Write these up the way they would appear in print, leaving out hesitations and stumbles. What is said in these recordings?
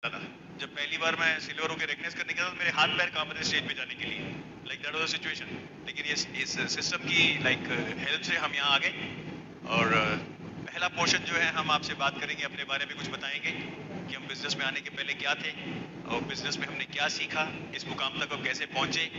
था। जब पहली बार मैं सिल्वर होके रिकग्नाइज करने गया था तो मेरे हाथ पैर कांप रहे थे स्टेज पे जाने के लिए, like that was the situation. लेकिन इस सिस्टम की लाइक हेल्प से हम यहाँ आ गए। और पहला पोर्शन जो है हम आपसे बात करेंगे, अपने बारे में कुछ बताएंगे कि हम बिजनेस में आने के पहले क्या थे और बिजनेस में हमने क्या सीखा, इस मुकाम तक हम कैसे पहुंचे।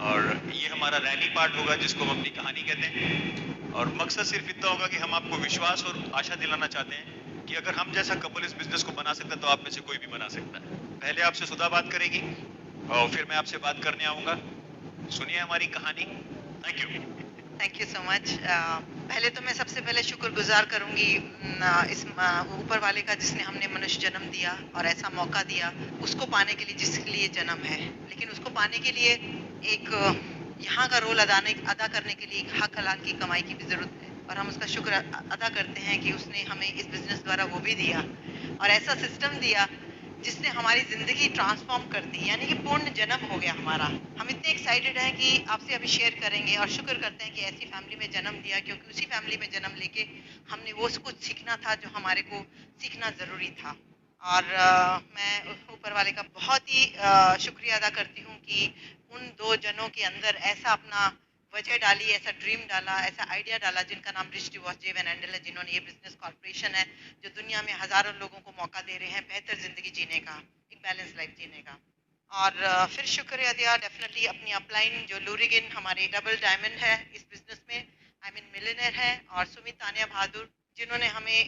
और ये हमारा रैली पार्ट होगा जिसको हम अपनी कहानी कहते हैं। और मकसद सिर्फ इतना होगा कि हम आपको विश्वास और आशा दिलाना चाहते हैं कि अगर हम जैसा कपल इस बिजनेस को बना सकता है तो आप में से कोई भी बना सकता है। पहले आपसे सुधा बात करेगी और फिर मैं आपसे बात करने आऊंगा। सुनिए हमारी कहानी। Thank you. Thank you so much. पहले तो मैं सबसे पहले शुक्रगुजार करूंगी इस ऊपर वाले का जिसने हमने मनुष्य जन्म दिया और ऐसा मौका दिया उसको पाने के लिए जिसके लिए जन्म है। लेकिन उसको पाने के लिए एक यहाँ का रोल अदा करने के लिए एक हक हलाल की कमाई की भी जरूरत है और हम उसका शुक्र अदा करते हैं कि उसने हमें इस बिजनेस द्वारा वो भी दिया और ऐसा सिस्टम दिया जिसने हमारी जिंदगी ट्रांसफॉर्म कर दी, यानी कि पूर्ण जन्म हो गया हमारा। हम इतने एक्साइटेड हैं कि आपसे अभी शेयर करेंगे और शुक्र करते हैं कि ऐसी फैमिली में जन्म दिया, क्योंकि उसी फैमिली में जन्म लेके हमने वो कुछ सीखना था जो हमारे को सीखना जरूरी था। और मैं ऊपर वाले का बहुत ही शुक्रिया अदा करती हूँ कि उन दो जनों के अंदर ऐसा अपना वजह डाली, ऐसा ड्रीम डाला, ऐसा आइडिया डाला जिनका नाम रिच डिवोर्स जेव एंड एंडल है, जिन्होंने ये बिजनेस कॉर्पोरेशन है जो दुनिया में हजारों लोगों को मौका दे रहे हैं बेहतर जिंदगी जीने का, एक बैलेंस लाइफ जीने का। और फिर शुक्रिया दिया डेफिनेटली अपनी अपलाइन जो लूरिगिन हमारे डबल डायमंड है इस बिजनेस में, आई मीन मिलियनर है, और सुमित तानिया बहादुर जिन्होंने हमें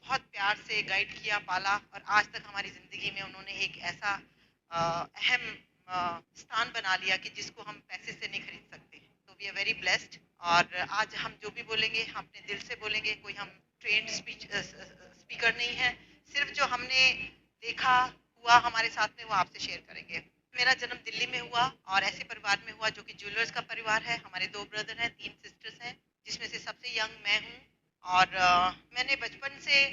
बहुत प्यार से गाइड किया, पाला और आज तक हमारी जिंदगी में उन्होंने एक ऐसा अहम स्थान बना लिया कि जिसको हम पैसे से नहीं खरीद सकते। तो वी आर वेरी ब्लेस्ड। और आज हम जो भी बोलेंगे हम अपने दिल से बोलेंगे, कोई हम ट्रेंड स्पीकर नहीं है, सिर्फ जो हमने देखा हुआ हमारे साथ में वो आपसे शेयर करेंगे। मेरा जन्म दिल्ली में हुआ और ऐसे परिवार में हुआ जो कि ज्वेलर्स का परिवार है। हमारे दो ब्रदर हैं, तीन सिस्टर्स हैं, जिसमें से सबसे यंग मैं हूँ। और मैंने बचपन से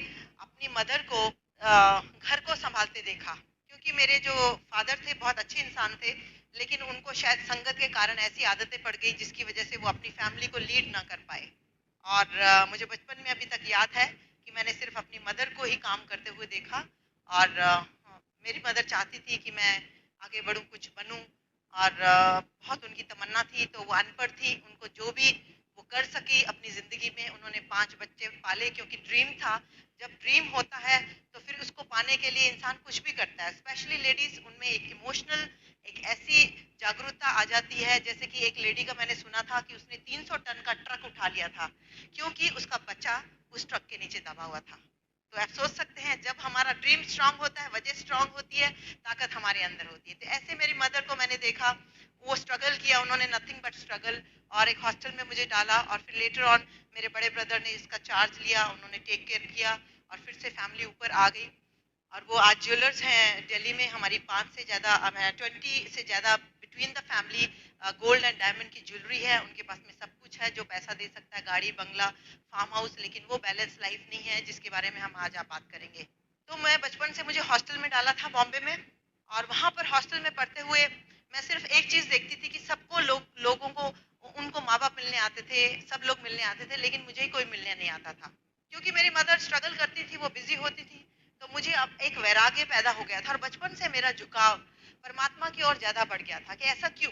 अपनी मदर को घर को संभालते देखा, क्योंकि मेरे जो फादर थे बहुत अच्छे इंसान थे, लेकिन उनको शायद संगत के कारण ऐसी आदतें पड़ गई जिसकी वजह से वो अपनी फैमिली को लीड ना कर पाए। और मुझे बचपन में अभी तक याद है कि मैंने सिर्फ अपनी मदर को ही काम करते हुए देखा। और मेरी मदर चाहती थी कि मैं आगे बढ़ूं, कुछ बनूं। और बहुत उनकी तमन्ना थी, तो वो अनपढ़ थी, उनको जो भी वो कर सकी अपनी जिंदगी में उन्होंने 5 बच्चे पाले, क्योंकि ड्रीम था। जब ड्रीम होता है तो फिर उसको पाने के लिए इंसान कुछ भी करता है, स्पेशली लेडीज, उनमें एक इमोशनल एक ऐसी जागरूकता आ जाती है। जैसे कि एक लेडी का मैंने सुना था कि उसने 300 टन का ट्रक उठा लिया था क्योंकि उसका बच्चा उस ट्रक के नीचे दबा हुआ था। तो आप सोच सकते हैं जब हमारा ड्रीम स्ट्रांग होता है, वजह स्ट्रांग होती है, ताकत हमारे अंदर होती है। तो ऐसे मेरी मदर को मैंने देखा, वो स्ट्रगल किया, उन्होंने नथिंग बट स्ट्रगल, और एक हॉस्टल में मुझे डाला। और फिर लेटर ऑन मेरे बड़े ब्रदर ने इसका चार्ज लिया, उन्होंने टेक केयर किया और फिर से फैमिली ऊपर आ गई। और वो आज ज्वेलर्स हैं दिल्ली में, हमारी 20 से ज़्यादा between the family gold and diamond की ज्वेलरी है। उनके पास में सब कुछ है जो पैसा दे सकता है, गाड़ी, बंगला, फार्म हाउस, लेकिन वो बैलेंस लाइफ नहीं है जिसके बारे में हम आज आप बात करेंगे। तो मैं बचपन से मुझे हॉस्टल में डाला था बॉम्बे में, और वहाँ पर हॉस्टल में पढ़ते हुए मैं सिर्फ एक चीज़ देखती थी कि सबको लोगों को उनको माँ बाप मिलने आते थे, सब लोग मिलने आते थे, लेकिन मुझे ही कोई मिलने नहीं आता था, क्योंकि मेरी मदर स्ट्रगल करती थी, वो बिजी होती थी। तो मुझे अब एक वैराग्य पैदा हो गया था और बचपन से मेरा झुकाव परमात्मा की ओर ज्यादा बढ़ गया था कि ऐसा क्यों।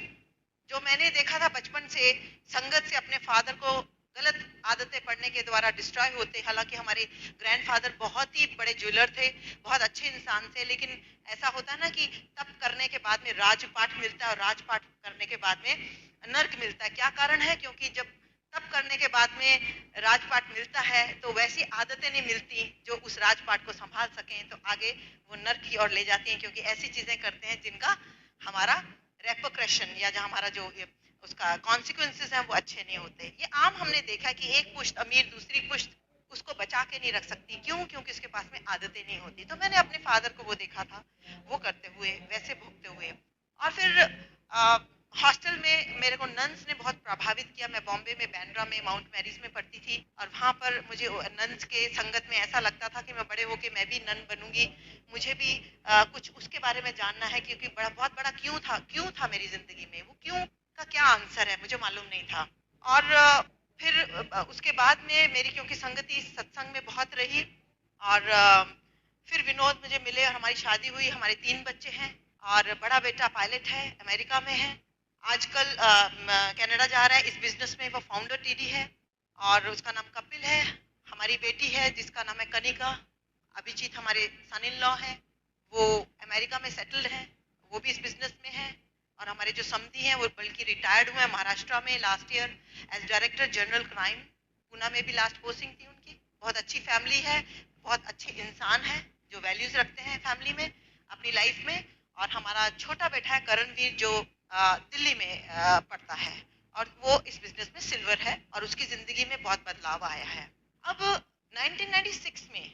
जो मैंने देखा था बचपन से, संगत से अपने फादर को गलत आदतें पढ़ने के द्वारा डिस्ट्रॉय होते, हालांकि हमारे ग्रैंडफादर बहुत ही बड़े ज्वेलर थे, बहुत अच्छे इंसान थे, लेकिन ऐसा होता है ना कि तप करने के बाद में राजपाठ मिलता है और राजपाठ करने के बाद में नर्क मिलता है। क्या कारण है? क्योंकि जब तप करने के बाद में राजपाट मिलता है तो वैसी आदतें नहीं मिलती जो उस राजपाट को संभाल सकें, तो आगे वो नर्क की ओर ले जाती हैं, क्योंकि ऐसी चीजें करते हैं जिनका हमारा रेपोक्रेशन या जो हमारा जो उसका कॉन्सिक्वेंसेस हैं वो अच्छे नहीं होते। ये आम हमने देखा है कि एक पुश्त अमीर दूसरी पुश्त उसको बचा के नहीं रख सकती, क्यों? क्योंकि उसके पास में आदतें नहीं होती। तो मैंने अपने फादर को वो देखा था, वो करते हुए, वैसे भोगते हुए। और फिर हॉस्टल में मेरे को नन्स ने बहुत प्रभावित किया। मैं बॉम्बे में बैंड्रा में माउंट मैरीज में पढ़ती थी, और वहाँ पर मुझे नन्स के संगत में ऐसा लगता था कि मैं बड़े होके मैं भी नन बनूंगी, मुझे भी कुछ उसके बारे में जानना है, क्योंकि बहुत बड़ा क्यों था मेरी जिंदगी में, वो क्यों का क्या आंसर है मुझे मालूम नहीं था। और फिर उसके बाद में मेरी क्योंकि संगति सत्संग में बहुत रही, और फिर विनोद मुझे मिले और हमारी शादी हुई, हमारे 3 बच्चे हैं और बड़ा बेटा पायलट है, अमेरिका में है, आजकल कनाडा जा रहा है, इस बिजनेस में वो फाउंडर टीडी है और उसका नाम कपिल है। हमारी बेटी है जिसका नाम है कनिका। अभिजीत हमारे सन इन लॉ है, वो अमेरिका में सेटल्ड है, वो भी इस बिजनेस में है। और हमारे जो समधी हैं वो बल्कि रिटायर्ड हुए हैं महाराष्ट्र में last year as director general crime, Poona में भी लास्ट पोस्टिंग थी उनकी। बहुत अच्छी फैमिली है, बहुत अच्छे इंसान है जो वैल्यूज रखते हैं फैमिली में, अपनी लाइफ में। और हमारा छोटा बेटा है करणवीर जो दिल्ली में पढ़ता है और वो इस बिजनेस में सिल्वर है और उसकी जिंदगी में बहुत बदलाव आया है। अब 1996 में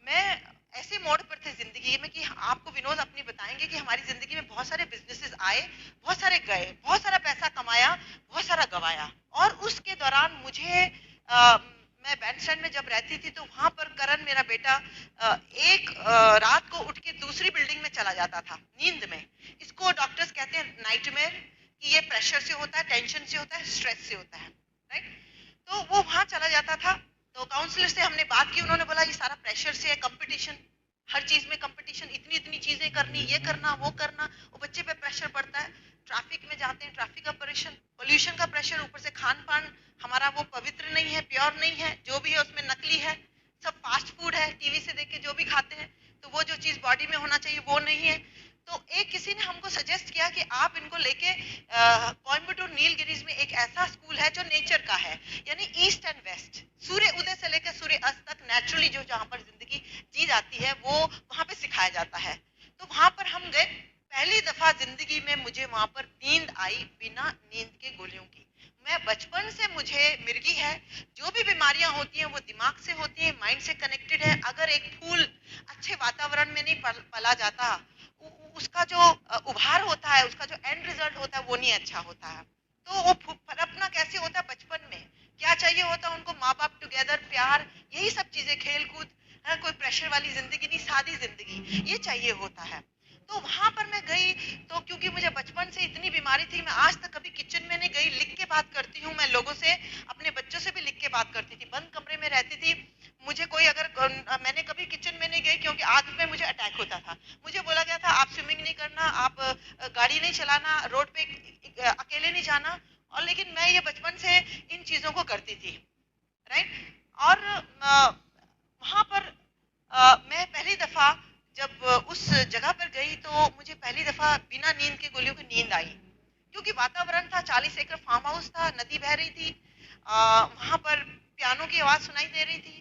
मैं ऐसे मोड़ पर थे जिंदगी में कि आपको विनोद अपनी बताएंगे कि हमारी जिंदगी में बहुत सारे बिजनेसेस आए, बहुत सारे गए, बहुत सारा पैसा कमाया, बहुत सारा गवाया। और उसके दौरान मुझे मैं बैंड स्टैंड में जब रहती थी तो वहां पर करण मेरा बेटा एक रात को उठ के दूसरी बिल्डिंग में चला जाता था नींद में। इसको डॉक्टर्स कहते हैं नाइटमेयर, कि ये प्रेशर से होता है, टेंशन से होता है, स्ट्रेस से होता है, राइट। तो वो वहां चला जाता था। तो काउंसलर से हमने बात की, उन्होंने बोला ये सारा प्रेशर से है, कंपटीशन, हर चीज में कंपटीशन, इतनी इतनी चीजें करनी, ये करना वो करना, वो बच्चे पे प्रेशर पड़ता है। ट्रैफिक में जाते हैं, ट्रैफिक का प्रेशर, पोल्यूशन का प्रेशर, ऊपर से खान पान हमारा वो पवित्र नहीं है, प्योर नहीं है, जो भी है उसमें नकली है, सब फास्ट फूड है, टीवी से देख के जो भी खाते हैं, तो वो जो चीज बॉडी में होना चाहिए वो नहीं है। तो एक किसी ने हमको सजेस्ट किया कि आप इनको लेके कोयम्बटूर नीलगिरीज में एक ऐसा स्कूल है जो नेचर का है, यानी ईस्ट एंड वेस्ट, सूर्य उदय से लेकर सूर्य अस्त तक नेचुरली जो जहाँ पर जिंदगी जी जाती है वो वहां पे सिखाया जाता है। तो वहां पर हम गए, पहली दफा जिंदगी में मुझे वहां पर नींद आई बिना नींद के गोलियों की। मैं बचपन से मुझे मिर्गी है, जो भी बीमारियां होती हैं वो दिमाग से होती हैं, माइंड से कनेक्टेड है। अगर एक फूल अच्छे वातावरण में नहीं पला जाता, उसका जो उभार होता है, उसका जो एंड रिजल्ट होता है वो नहीं अच्छा होता है। तो वो पनपना कैसे होता है बचपन में, क्या चाहिए होता है उनको, माँ बाप टुगेदर, प्यार, यही सब चीजें, खेल कूद, कोई प्रेशर वाली जिंदगी नहीं, सादी जिंदगी, ये चाहिए होता है। तो वहां पर मैं गई, तो क्योंकि मुझे बचपन से इतनी बीमारी थी, मैं आज तक कभी किचन में नहीं गई, लिख के बात करती हूँ मैं लोगों से, अपने बच्चों से भी लिख के बात करती थी, बंद कमरे में रहती थी। मुझे कोई अगर मैंने कभी किचन में नहीं गई क्योंकि आदत में मुझे अटैक होता था। मुझे बोला गया था आप स्विमिंग नहीं करना, आप गाड़ी नहीं चलाना, रोड पे अकेले नहीं जाना, और लेकिन मैं ये बचपन से इन चीजों को करती थी, राइट। और वहां पर मैं पहली दफा जब उस जगह पर गई तो मुझे पहली दफा बिना नींद के गोलियों की नींद आई, क्योंकि वातावरण था, 40 एकड़ फार्म हाउस था, नदी बह रही थी, वहां पर पियानो की आवाज सुनाई दे रही थी।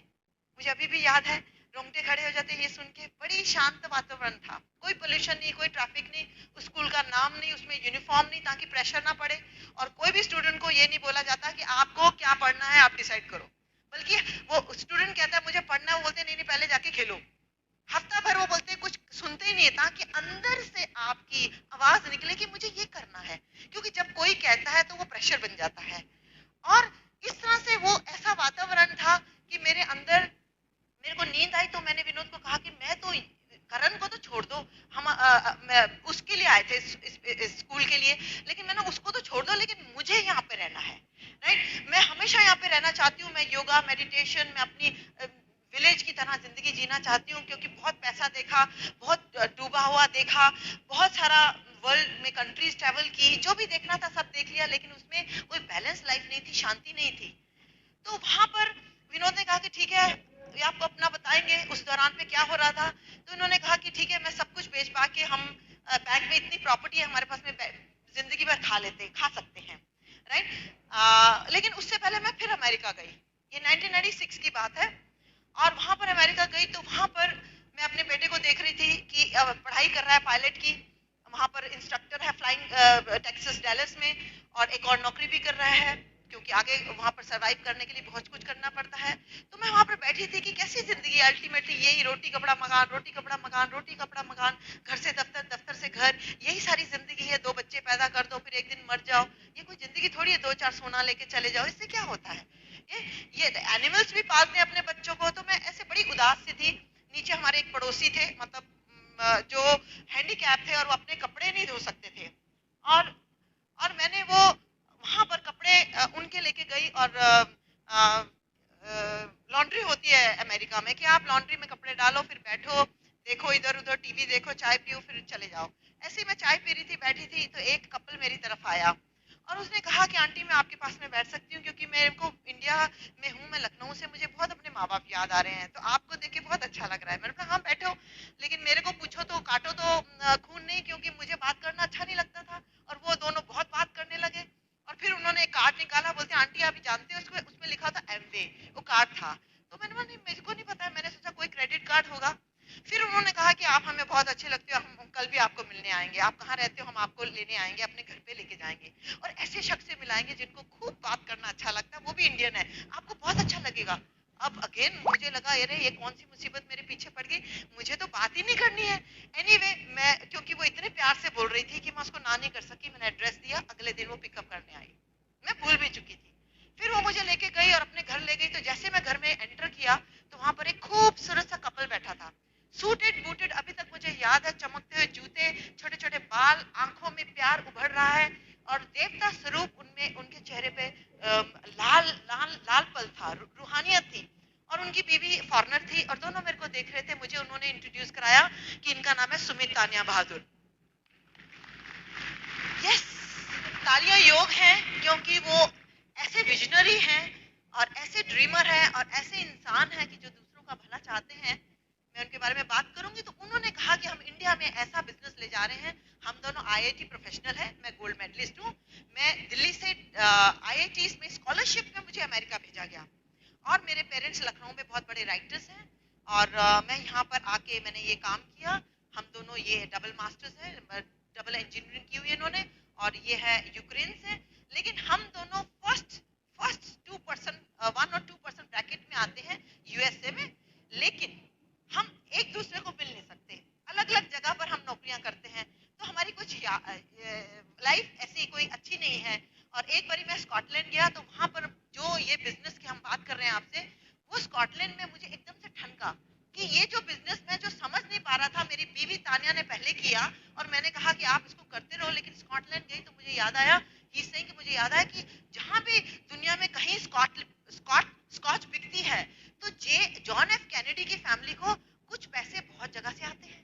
मुझे अभी भी याद है, रोंगटे खड़े हो जाते ये सुन के। बड़ी शांत वातावरण था, कोई पोल्यूशन नहीं, कोई ट्रैफिक नहीं, स्कूल का नाम नहीं, उसमें यूनिफॉर्म नहीं ताकि प्रेशर ना पड़े, और कोई भी स्टूडेंट को ये नहीं बोला जाता कि आपको क्या पढ़ना है आप डिसाइड करो, बल्कि वो स्टूडेंट कहता है मुझे पढ़ना है, वो बोलते नहीं नहीं पहले जाके खेलो। हफ्ता भर वो बोलते कुछ सुनते ही नहीं है, ताकि अंदर से आपकी आवाज निकले कि मुझे ये करना है, क्योंकि जब कोई कहता है तो वो प्रेशर बन जाता है। और इस तरह से वो ऐसा वातावरण था कि मेरे अंदर, मेरे को नींद आई तो मैंने विनोद को कहा कि मैं तो, करण को तो छोड़ दो, हम उसके लिए आए थे इस स्कूल के लिए, लेकिन मैंने उसको तो छोड़ दो, लेकिन मुझे यहाँ पे रहना है, राइट। मैं हमेशा यहाँ पे रहना चाहती हूँ, मैं योगा मेडिटेशन, मैं अपनी विलेज की तरह जिंदगी जीना चाहती हूँ, क्योंकि बहुत पैसा देखा, बहुत डूबा हुआ देखा, बहुत सारा वर्ल्ड में कंट्रीज ट्रेवल की, जो भी देखना था सब देख लिया, लेकिन उसमें कोई बैलेंस लाइफ नहीं थी, शांति नहीं थी। तो वहां पर विनोद ने कहा कि ठीक है, ये आपको अपना बताएंगे उस दौरान पे क्या हो रहा था। तो इन्होंने कहा कि ठीक है, मैं सब कुछ बेच बा के, हम बैंक में इतनी प्रॉपर्टी है हमारे पास में, जिंदगी भर खा सकते हैं, राइट। लेकिन उससे पहले मैं फिर अमेरिका गई, ये 1996 की बात है। और वहां पर अमेरिका गई तो वहां पर मैं अपने बेटे को देख रही थी कि पढ़ाई कर रहा है पायलट की, वहां पर इंस्ट्रक्टर है फ्लाइंग टेक्सास डैलस में, और एक और नौकरी भी कर रहा है, क्योंकि आगे वहां पर सरवाइव करने के लिए बहुत कुछ करना पड़ता है। तो मैं वहां पर बैठी थी कि कैसी जिंदगी, अल्टीमेटली यही रोटी कपड़ा मकान, रोटी कपड़ा मकान, रोटी कपड़ा मकान, घर से दफ्तर, दफ्तर से घर, यही सारी जिंदगी है। 2 बच्चे पैदा कर दो फिर एक दिन मर जाओ, ये कोई जिंदगी थोड़ी है, 2-4 सोना लेके चले जाओ, इससे क्या होता है। ये एनिमल्स भी पालते हैं अपने बच्चों को। तो मैं ऐसे बड़ी उदास सी थी। नीचे हमारे एक पड़ोसी थे, मतलब जो हैंडीकैप थे और वो अपने कपड़े नहीं धो सकते थे, और मैंने वो वहां पर कपड़े उनके लेके गई, और लॉन्ड्री होती है अमेरिका में कि आप लॉन्ड्री में कपड़े डालो, फिर बैठो, देखो इधर उधर, टीवी देखो, चाय पियो, फिर चले जाओ। ऐसे ही मैं चाय पी रही थी, बैठी थी, तो एक कपल मेरी तरफ आया और उसने कहा कि आंटी मैं आपके पास में बैठ सकती हूँ, क्योंकि मेरे को इंडिया में हूँ, मैं लखनऊ से, मुझे बहुत अपने माँ बाप याद आ रहे हैं, तो आपको देख के बहुत अच्छा लग रहा है। मैंने कहा हाँ बैठो, लेकिन मेरे को पूछो तो काटो तो खून नहीं, क्योंकि मुझे बात करना अच्छा नहीं लगता था। और वो दोनों बहुत बात करने लगे और फिर उन्होंने एक कार्ड निकाला, बोलते आंटी आप जानते हो उसको, उसमें लिखा था एमवे, वो कार्ड था। तो मैंने बोला नहीं मेरे को नहीं पता है, मैंने सोचा कोई क्रेडिट कार्ड होगा। फिर उन्होंने कहा कि आप हमें बहुत अच्छे लगते हो, हम कल भी आपको मिलने आएंगे, आप कहाँ रहते हो, हम आपको लेने आएंगे, अपने घर पे लेके जाएंगे और ऐसे शख्स से मिलाएंगे जिनको खूब बात करना अच्छा लगता है, वो भी इंडियन है, आपको बहुत अच्छा लगेगा। अब अगेन मुझे लगा अरे ये कौन सी मुसीबत मेरे पीछे पड़ गई, मुझे तो बात ही नहीं करनी है। एनीवे मैं, क्योंकि वो इतने प्यार से बोल रही थी कि मैं उसको ना नहीं कर सकी, मैंने एड्रेस दिया, अगले दिन वो पिकअप करने आई, मैं भूल भी चुकी थी। फिर वो मुझे लेके गई और अपने घर ले गई, तो जैसे मैं घर में एंटर किया तो वहां पर एक खूबसूरत सा कपल बैठा था, सूटेड बूटेड, अभी तक मुझे याद है, चमकते हुए जूते, छोटे छोटे बाल, आंखों में प्यार उभर रहा है और देवता स्वरूप उनमें, उनके चेहरे पे लाल लाल लाल पल था, रूहानियत थी। और उनकी बीवी फॉरनर थी और दोनों मेरे को देख रहे थे। मुझे उन्होंने इंट्रोड्यूस कराया कि इनका नाम है सुमित तानिया बहादुर। यस, तालियां योग हैं, क्योंकि वो ऐसे विजनरी हैं और ऐसे ड्रीमर हैं और ऐसे इंसान हैं कि जो दूसरों का भला चाहते हैं। मैं उनके बारे में बात करूंगी तो उन्होंने कहा कि हम इंडिया में ऐसा बिजनेस ले जा रहे हैं। हम दोनों आईआईटी प्रोफेशनल हैं, मैं गोल्ड मेडलिस्ट हूँ। मैं दिल्ली से आईआईटी में स्कॉलरशिप में मुझे अमेरिका भेजा गया और मेरे पेरेंट्स लखनऊ में बहुत बड़े राइटर्स हैं और मैं यहाँ पर आके मैंने ये काम किया। हम दोनों ये डबल मास्टर्स हैं, डबल इंजीनियरिंग की हुई है इन्होंने और ये है यूक्रेन से। लेकिन हम दोनों फर्स्ट फर्स्ट 2% 1 और 2% ब्रैकेट में आते हैं यूएसए में, लेकिन हम एक दूसरे को मिल नहीं सकते, अलग अलग जगह पर हम नौकरियां करते हैं, तो हमारी कुछ लाइफ ऐसी कोई अच्छी नहीं है। और एक बारी मैं स्कॉटलैंड गया तो वहां पर जो ये बिजनेस की हम बात कर रहे हैं आपसे, वो स्कॉटलैंड में मुझे एकदम से ठनका कि ये जो बिजनेस मैं जो समझ नहीं पा रहा था, मेरी बीवी तानिया ने पहले किया और मैंने कहा कि आप इसको करते रहो, लेकिन स्कॉटलैंड गई तो मुझे याद आया, ही सेइंग कि मुझे याद आया कि जहां भी दुनिया में कहीं स्कॉच बिकती है तो जॉन एफ कैनेडी की फैमिली को कुछ पैसे बहुत जगह से आते हैं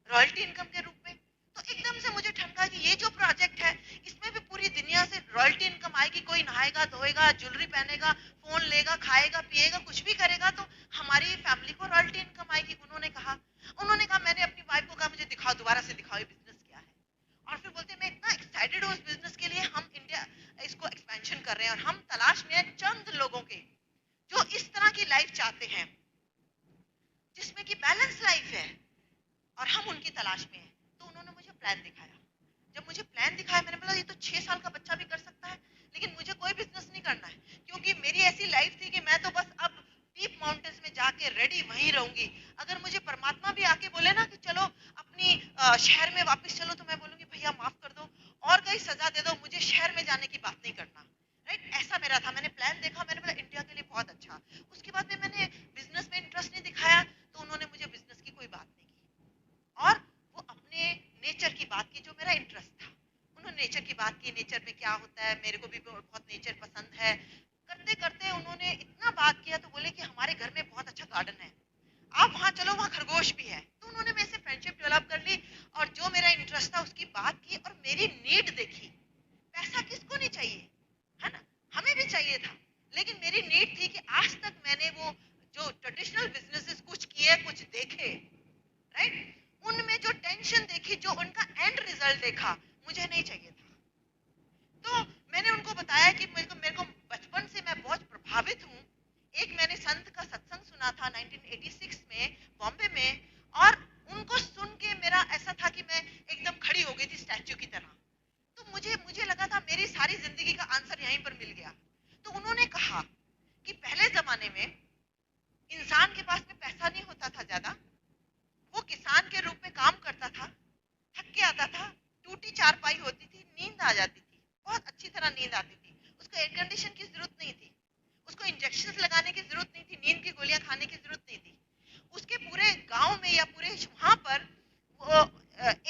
रॉयल्टी इनकम के रूप में। तो एकदम से मुझे ठनका कि ये जो प्रोजेक्ट है इसमें भी पूरी दुनिया से रॉयल्टी इनकम आएगी, कोई नहाएगा धोएगा, ज्वेलरी पहनेगा, फोन लेगा, खाएगा पिएगा, कुछ भी करेगा तो हमारी फैमिली को रॉयल्टी इनकम आएगी। उन्होंने कहा मैंने अपनी वाइफ को कहा मुझे दिखाओ, दोबारा से दिखाओ ये बिजनेस क्या है। और फिर बोलते मैं इतना एक्साइटेड हूँ इस बिजनेस के लिए, हम इंडिया इसको एक्सपेंशन कर रहे हैं और हम तलाश में हैं चंद लोगों के जो इस तरह की लाइफ चाहते हैं जिसमें कि बैलेंस लाइफ है और हम उनकी तलाश में हैं। तो उन्होंने मुझे प्लान दिखाया। जब मुझे प्लान दिखाया मैंने बोला ये तो 6 साल का बच्चा भी कर सकता है, लेकिन मुझे कोई बिजनेस नहीं करना है, क्योंकि मेरी ऐसी लाइफ थी कि मैं तो बस अब डीप माउंटेन्स में जाके रेडी वहीं रहूंगी। अगर मुझे परमात्मा भी आके बोले ना कि चलो अपनी शहर में वापस चलो, तो मैं बोलूंगी भैया माफ कर दो और कहीं सजा दे दो, मुझे शहर में जाने की बात नहीं करना। राइट, ऐसा मेरा था। मैंने प्लान देखा, मैंने बोला इंडिया के लिए बहुत अच्छा। उसके बाद में मैंने बिजनेस में इंटरेस्ट नहीं दिखाया तो उन्होंने मुझे बिजनेस की कोई बात नहीं की और वो अपने नेचर की बात की जो मेरा इंटरेस्ट था। उन्होंने नेचर की बात की, नेचर में क्या होता है, मेरे को भी बहुत नेचर पसंद है। करते करते उन्होंने इतना बात किया तो बोले कि हमारे घर में बहुत अच्छा गार्डन है, आप वहां चलो, वहां खरगोश भी है। तो उन्होंने मेरे से फ्रेंडशिप डेवलप कर ली और जो मेरा इंटरेस्ट था उसकी बात की और मेरी नीड देखी। पैसा किसको नहीं चाहिए, है ना, हमें भी चाहिए था, लेकिन मेरी नीड थी कि आज तक मैंने वो जो ट्रेडिशनल बिजनेसेस कुछ किए, कुछ देखे, राइट, उनमें जो टेंशन देखी, जो उनका एंड रिजल्ट देखा, मुझे नहीं चाहिए था। तो मैंने उनको बताया कि मेरे को बचपन से मैं बहुत प्रभावित हूँ। एक मैंने संत का सत्संग सुना था 1986 में बॉम्बे में, और उनको सुन के मेरा ऐसा था कि मैं एकदम खड़ी हो गई थी स्टैच्यू की तरह। तो मुझे लगा था मेरी सारी जिंदगी का आंसर यहीं पर मिल गया। तो उन्होंने कहा कि पहले जमाने में इंसान के पास में पैसा नहीं होता था ज्यादा, वो किसान के रूप में काम करता था, थक के आता था, टूटी चारपाई होती थी, नींद आ जाती थी, बहुत अच्छी तरह नींद आती थी, उसको एयर कंडीशन की जरूरत नहीं थी, उसको इंजेक्शन लगाने की जरूरत नहीं थी, नींद की गोलियां खाने की जरूरत नहीं थी। उसके पूरे गांव में या पूरे वहां पर वो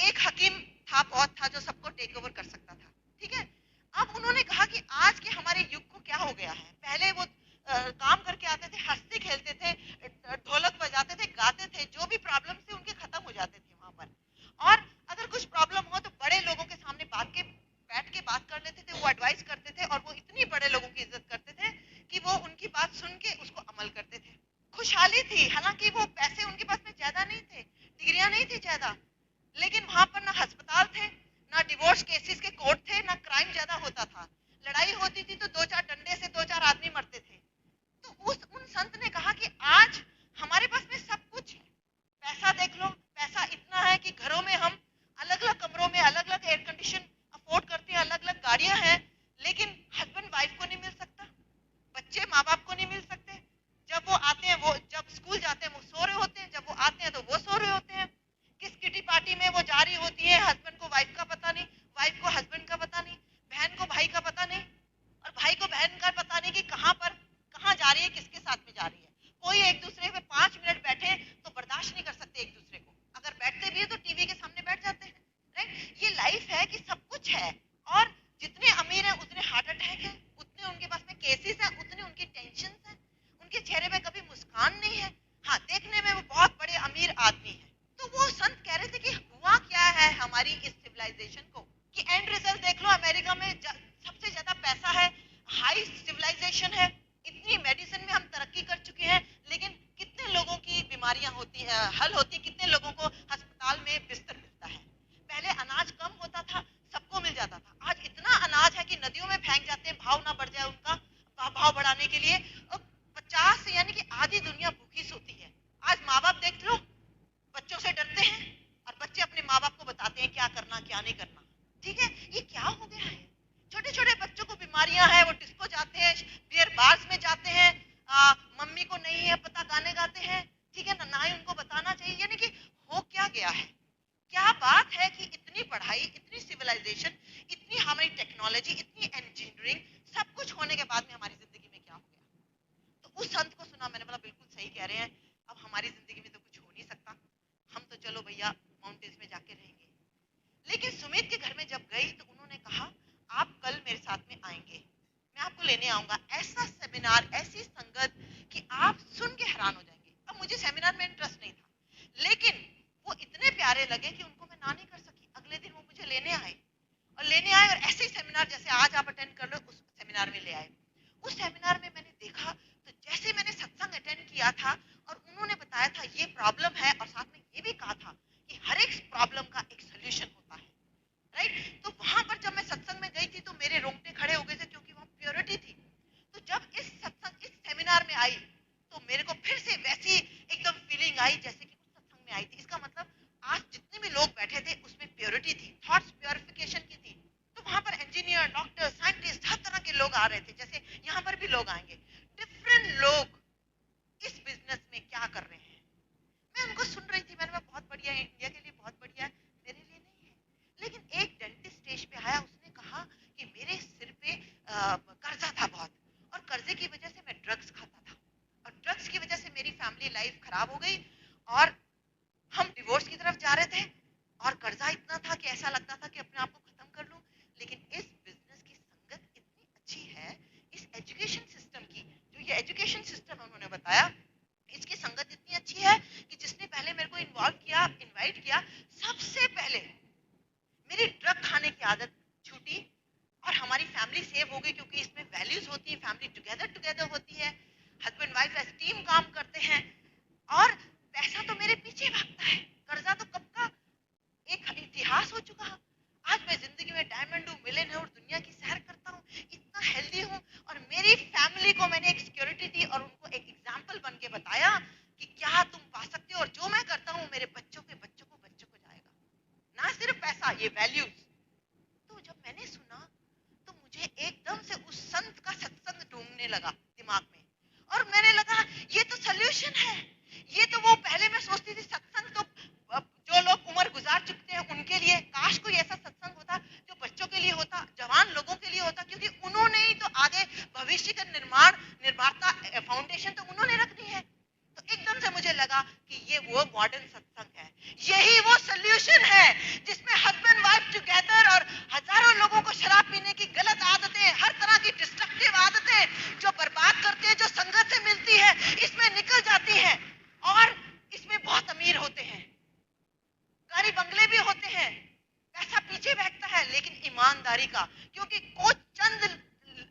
एक हकीम था, बहुत था, जो सबको टेक ओवर कर सकता था। ठीक है, अब उन्होंने कहा कि आज के हमारे युग को क्या हो गया है, पहले वो काम करके थी, हालांकि वो पैसे उनके पास में ज्यादा नहीं थे, डिग्रियां नहीं थी ज्यादा, लेकिन वहां पर ना अस्पताल थे, ना डिवोर्स केसेस के कोर्ट थे, ना क्राइम ज्यादा होता था। लड़ाई होती थी तो दो चार डंडे से दो चार आदमी मरते थे। तो उन संत ने कहा कि आज हमारे पास में सब कुछ है, पैसा देख लो, पैसा इतना है कि घरों में हम अलग अलग कमरों में अलग अलग एयर कंडीशन अफोर्ड करते हैं, अलग अलग गाड़ियां हैं, लेकिन हस्बैंड वाइफ को नहीं मिल सकता, बच्चे माँ बाप को नहीं मिल सकते। जब वो आते हैं, वो जब स्कूल जाते हैं वो सो रहे होते हैं, जब वो आते हैं तो वो सो रहे होते हैं। किस किटी पार्टी में वो जा रही होती है, हस्बैंड को वाइफ का पता नहीं, वाइफ को हस्बैंड का पता नहीं, बहन को भाई का पता नहीं, और भाई को बहन का पता नहीं कि कहाँ जा रही है, किसके साथ में जा रही है। कोई एक दूसरे पे 5 मिनट बैठे तो बर्दाश्त नहीं कर सकते एक दूसरे को, अगर बैठते भी है तो टीवी के सामने बैठ जाते हैं। राइट, ये लाइफ है कि सब कुछ है, और जितने अमीर हैं उतने हार्ट अटैक है, उतने उनके पास में केसेस है, उतने उनकी टेंशन है, उनके चेहरे पे कभी मुस्कान नहीं है। हाँ, देखने में वो बहुत बड़े अमीर आदमी है। तो वो संत कह रहे थे कि हुआ क्या है हमारी इस सिविलाइजेशन को, कि एंड रिजल्ट देख लो, अमेरिका में सबसे ज्यादा पैसा है, हाई सिविलाइजेशन है, इतनी मेडिसिन में हम तरक्की कर चुके हैं, लेकिन कितने लोगों की बीमारियां होती है, हल होती है, कितने लोगों को अस्पताल में बिस्तर मिलता है। पहले अनाज कम होता था, सबको मिल जाता था, आज इतना अनाज है कि नदियों में फेंक जाते हैं, भाव ना बढ़ जाए उनका, भाव बढ़ाने के लिए। 50 यानी कि आधी दुनिया भूखी सोती है। आज माँ बाप देख लो, बच्चों से डरते हैं, और बच्चे अपने माँ बाप को बताते हैं क्या करना क्या नहीं करना। ठीक है, ये क्या हो गया है? छोटे छोटे बच्चों को बीमारियां हैं, वो डिस्को जाते हैं, बियर बार्स में जाते हैं, मम्मी को नहीं है पता, गाने गाते हैं। ठीक है ना ही उनको बताना चाहिए, यानी कि हो क्या गया है। क्या बात है कि इतनी पढ़ाई, इतनी सिविलाइजेशन, इतनी हमारी टेक्नोलॉजी, इतनी इंजीनियरिंग, सब कुछ होने के बाद में हमारी जिंदगी में क्या हो गया। तो उस संत को सुना, मैंने बोला बिल्कुल सही कह रहे हैं, अब हमारी जिंदगी में तो कुछ हो नहीं सकता, हम तो चलो भैया माउंटेन्स में जाके रहेंगे। लेकिन सुमित के घर में जब गई तो उन्होंने कहा आप कल मेरे साथ में आएंगे, मैं आपको लेने आऊंगा, ऐसा सेमिनार, ऐसी संगत कि आप सुन के हैरान हो जाएंगे। अब मुझे सेमिनार में इंटरेस्ट नहीं था, लेकिन वो इतने प्यारे लगे कि उनको मैं ना नहीं कर सकी। अगले दिन वो मुझे लेने आए और ऐसे ही सेमिनार जैसे आज आप अटेंड कर लो, उस सेमिनार में ले आए। उस सेमिनार में मैंने देखा तो जैसे मैंने सत्संग अटेंड किया था और उन्होंने बताया था ये प्रॉब्लम है, और साथ में ये भी कहा था कि हर एक प्रॉब्लम का एक सोल्यूशन होता है। राइट, तो वहां पर जब मैं सत्संग में गई थी तो मेरे रोंगटे खड़े हो गए थे, क्योंकि वहां प्योरिटी थी। तो जब इस सेमिनार में आई तो मेरे को फिर से वैसी एकदम फीलिंग आई जैसे कि उस सत्संग में आई थी। इसका मतलब आज जितने भी लोग बैठे थे उसमें प्योरिटी थी, थॉट्स प्योरिफिकेशन की थी। तो वहां पर इंजीनियर, डॉक्टर, साइंटिस्ट, हर तरह के लोग आ रहे थे, जैसे यहाँ पर भी लोग आएंगे। डिफरेंट लोग इस बिजनेस में क्या कर रहे हैं, मैं उनको सुन रही थी। मैंने बहुत बढ़िया है, इंडिया के लिए बहुत बढ़िया है, मेरे लिए नहीं है। लेकिन एक डेंटिस्ट स्टेज पे आया, उसने कहा कि मेरे सिर पे कर्जा था बहुत, और कर्जे की वजह से मैं ड्रग्स खाता था, और ड्रग्स की वजह से मेरी फैमिली लाइफ खराब हो गई, और हम डिवोर्स की तरफ जा रहे थे, और कर्जा इतना था कि ऐसा लगता था कि अपने आप को खत्म कर लूं। लेकिन इस बिजनेस की संगत इतनी अच्छी है, इस एजुकेशन सिस्टम की, जो ये एजुकेशन सिस्टम उन्होंने बताया, इसकी संगत इतनी अच्छी है कि जिसने पहले मेरे को इनवाइट किया, सबसे पहले मेरी ड्रग खाने की आदत छूटी, और हमारी फैमिली सेव हो गई, क्योंकि इसमें वैल्यूज होती है, फैमिली टुगेदर होती है, हस्बैंड वाइफ एज टीम काम करते हैं, और पैसा तो मेरे पीछे भागता है, कर्जा तो कब का एक इतिहास हो चुका है। आज मैं जिंदगी में डायमंड हूँ, मिलियन हूँ, दुनिया की सैर करता हूँ, इतना हेल्दी हूँ, और मेरी फैमिली को मैंने एक सिक्योरिटी दी और उनको एक एग्जाम्पल बन के बताया कि क्या तुम पा सकते हो, और जो मैं करता हूँ मेरे बच्चों को जाएगा, ना सिर्फ पैसा, ये वैल्यूज। तो जब मैंने सुना तो मुझे एकदम से उस संत का सत्संग ढूंढने लगा दिमाग में, और मैंने लगा ये तो सोल्यूशन है। ये तो वो पहले मैं सोचती थी सत्संग तो जो लोग उम्र गुजार चुके हैं उनके लिए, काश कोई ऐसा सत्संग होता जो बच्चों के लिए होता, जवान लोगों के लिए होता, क्योंकि उन्होंने ही तो आगे भविष्य का निर्माता फाउंडेशन तो उन्होंने रखनी है। तो एकदम से मुझे लगा कि ये वो मॉडर्न सत्संग है, यही वो सोल्यूशन है जिसमें हस्बैंड वाइफ टुगेदर, और हजारों लोगों को शराब पीने की गलत आदतें, हर तरह की डिस्ट्रक्टिव आदतें जो बर्बाद करते हैं, जो संगत से मिलती है, इसमें निकल जाती है, और इसमें बहुत अमीर होते हैं, गाड़ी बंगले भी होते हैं, पैसा पीछे बहता है, लेकिन ईमानदारी का, क्योंकि कुछ चंद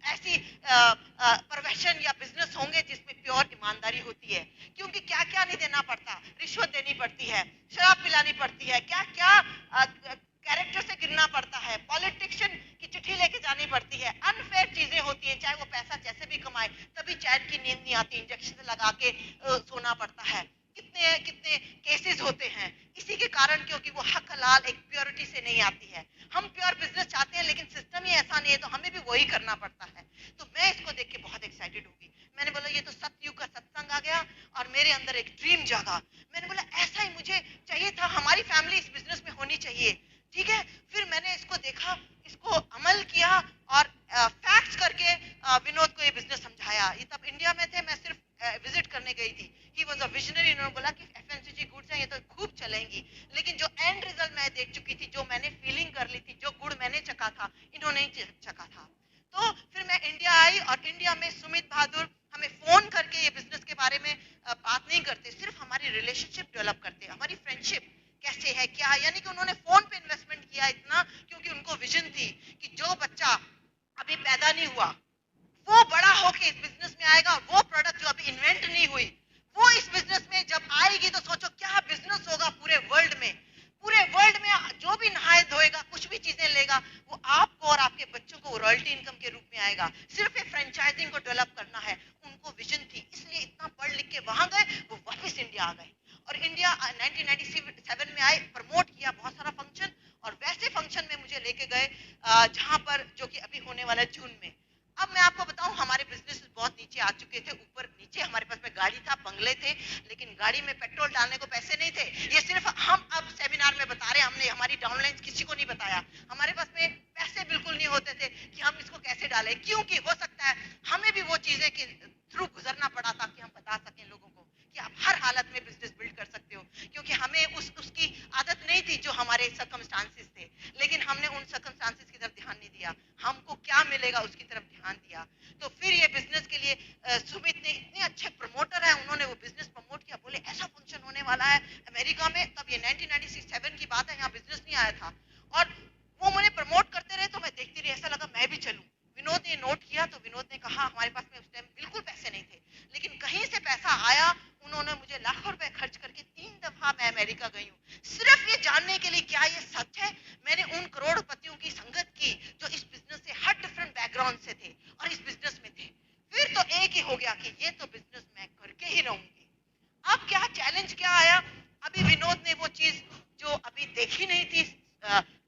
ऐसी प्रोफेशन या बिजनेस बिजनेस होंगे जिसमें प्योर ईमानदारी होती है, क्योंकि क्या क्या नहीं देना पड़ता, रिश्वत देनी पड़ती है, शराब पिलानी पड़ती है, क्या क्या कैरेक्टर से गिरना पड़ता है, पॉलिटिशियन की चिट्ठी लेके जानी पड़ती है, अनफेयर चीजें होती है, चाहे वो पैसा जैसे भी कमाए तभी चैन की नींद नहीं आती, इंजेक्शन लगा के सोना पड़ता है, कितने कितने केसेस होते हैं इसी के कारण, क्योंकि वो हक हलाल एक प्योरिटी से नहीं आती है। हम प्योर बिजनेस चाहते हैं लेकिन सिस्टम ही ऐसा नहीं है, तो हमें भी वही करना पड़ता है। तो मैं इसको देख के बहुत एक्साइटेड होगी, मैंने बोला ये तो सतयुग का सत्संग आ गया और मेरे अंदर एक ड्रीम जागा, मैंने बोला ऐसा ही मुझे चाहिए था, हमारी फैमिली इस बिजनेस में होनी चाहिए, ठीक है। फिर मैंने इसको देखा, इसको अमल किया और फैक्ट्स करके विनोद को ये बिजनेस समझाया। ये तब इंडिया में थे, मैं सिर्फ विजिट करने गई थी। ही वाज अ विजनरी, इन्होंने बोला कि एफएमसीजी गुड्स हैं ये तो खूब चलेंगी, लेकिन जो एंड रिजल्ट मैं देख चुकी थी, जो मैंने फीलिंग कर ली थी, जो गुड़ मैंने चखा था इन्होंने नहीं चखा था। तो फिर मैं इंडिया आई और इंडिया में सुमित बहादुर हमें फोन करके ये बिजनेस के बारे में बात नहीं करते, सिर्फ हमारी रिलेशनशिप डेवलप करते, हमारी फ्रेंडशिप कैसे है क्या है, यानी कि उन्होंने फोन पे इन्वेस्टमेंट किया इतना, क्योंकि उनको विजन थी कि जो बच्चा अभी पैदा नहीं हुआ वो बड़ा होके इस बिजनेस में आएगा, वो प्रोडक्ट जो अभी इन्वेंट नहीं हुई वो इस बिजनेस में जब आएगी तो सोचो क्या बिजनेस होगा पूरे वर्ल्ड में। पूरे वर्ल्ड में जो भी नहाए धोएगा, कुछ भी चीजें लेगा, वो आपको और आपके बच्चों को रॉयल्टी इनकम के रूप में आएगा। सिर्फ एक फ्रेंचाइजिंग को डेवलप करना है, उनको विजन थी, इसलिए इतना पढ़ लिख के वहां गए, वो वापस इंडिया आ गए और इंडिया 1997 में आए, प्रमोट किया बहुत सारा फंक्शन, और वैसे फंक्शन में मुझे लेके गए जहां पर जो कि अभी होने वाला है जून में। अब मैं आपको बताऊं, हमारे बिजनेस बहुत नीचे आ चुके थे, ऊपर नीचे हमारे पास में गाड़ी था, बंगले थे, लेकिन गाड़ी में पेट्रोल डालने को पैसे नहीं थे। ये सिर्फ हम अब सेमिनार में बता रहे हैं, हमने हमारी डाउनलाइन किसी को नहीं बताया। हमारे पास में पैसे बिल्कुल नहीं होते थे कि हम इसको कैसे डालें, क्योंकि हो सकता है हमें भी वो चीजें के थ्रू गुजरना पड़ा ताकि हम बता सकें लोगों को कि आप हर हालत में बिजनेस बिल्ड कर सकते हो, क्योंकि हमें उसकी आदत नहीं थी जो हमारे सर्कमस्टांसेस थे, लेकिन हमने उन सर्कमस्टांसेस की तरफ ध्यान नहीं दिया, हमको क्या मिलेगा उसकी तरफ ध्यान दिया। तो फिर ये बिजनेस के लिए सुमित ने, इतने अच्छे प्रमोटर है, उन्होंने वो बिजनेस प्रमोट किया, बोले ऐसा फंक्शन होने वाला है अमेरिका में, तब ये 1997 की बात है, यहाँ बिजनेस नहीं आया था, और वो मुझे प्रमोट करते रहे तो मैं देखती रही, ऐसा लगा मैं भी चलूं। विनोद ने नोट किया तो विनोद ने कहा, हमारे पास में उस टाइम बिल्कुल पैसे नहीं थे, लेकिन कहीं से पैसा आया, उन्होंने मुझे लाखों रुपए खर्च करके 3 दफा मैं अमेरिका गई हूँ, सिर्फ ये जानने के लिए क्या ये सच है। मैंने उन करोड़पतियों की संगत की जो इस बिजनेस से हर डिफरेंट बैकग्राउंड से थे और इस बिजनेस में थे। फिर तो एक ही हो गया कि ये तो बिजनेस मैं करके ही रहूंगी। अब क्या चैलेंज क्या आया, अभी विनोद ने वो चीज जो अभी देखी नहीं थी,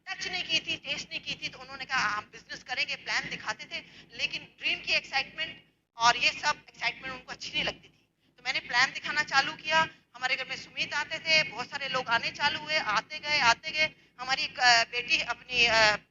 टच नहीं की थी, टेस्ट नहीं की थी, तो उन्होंने कहा हम बिजनेस करेंगे, प्लान दिखाते थे, लेकिन ड्रीम की एक्साइटमेंट और ये सब एक्साइटमेंट उनको अच्छी नहीं लगती थी। तो मैंने प्लान दिखाना चालू किया, हमारे घर में सुमित आते थे, बहुत सारे लोग आने चालू हुए, आते गए। हमारी एक बेटी, अपनी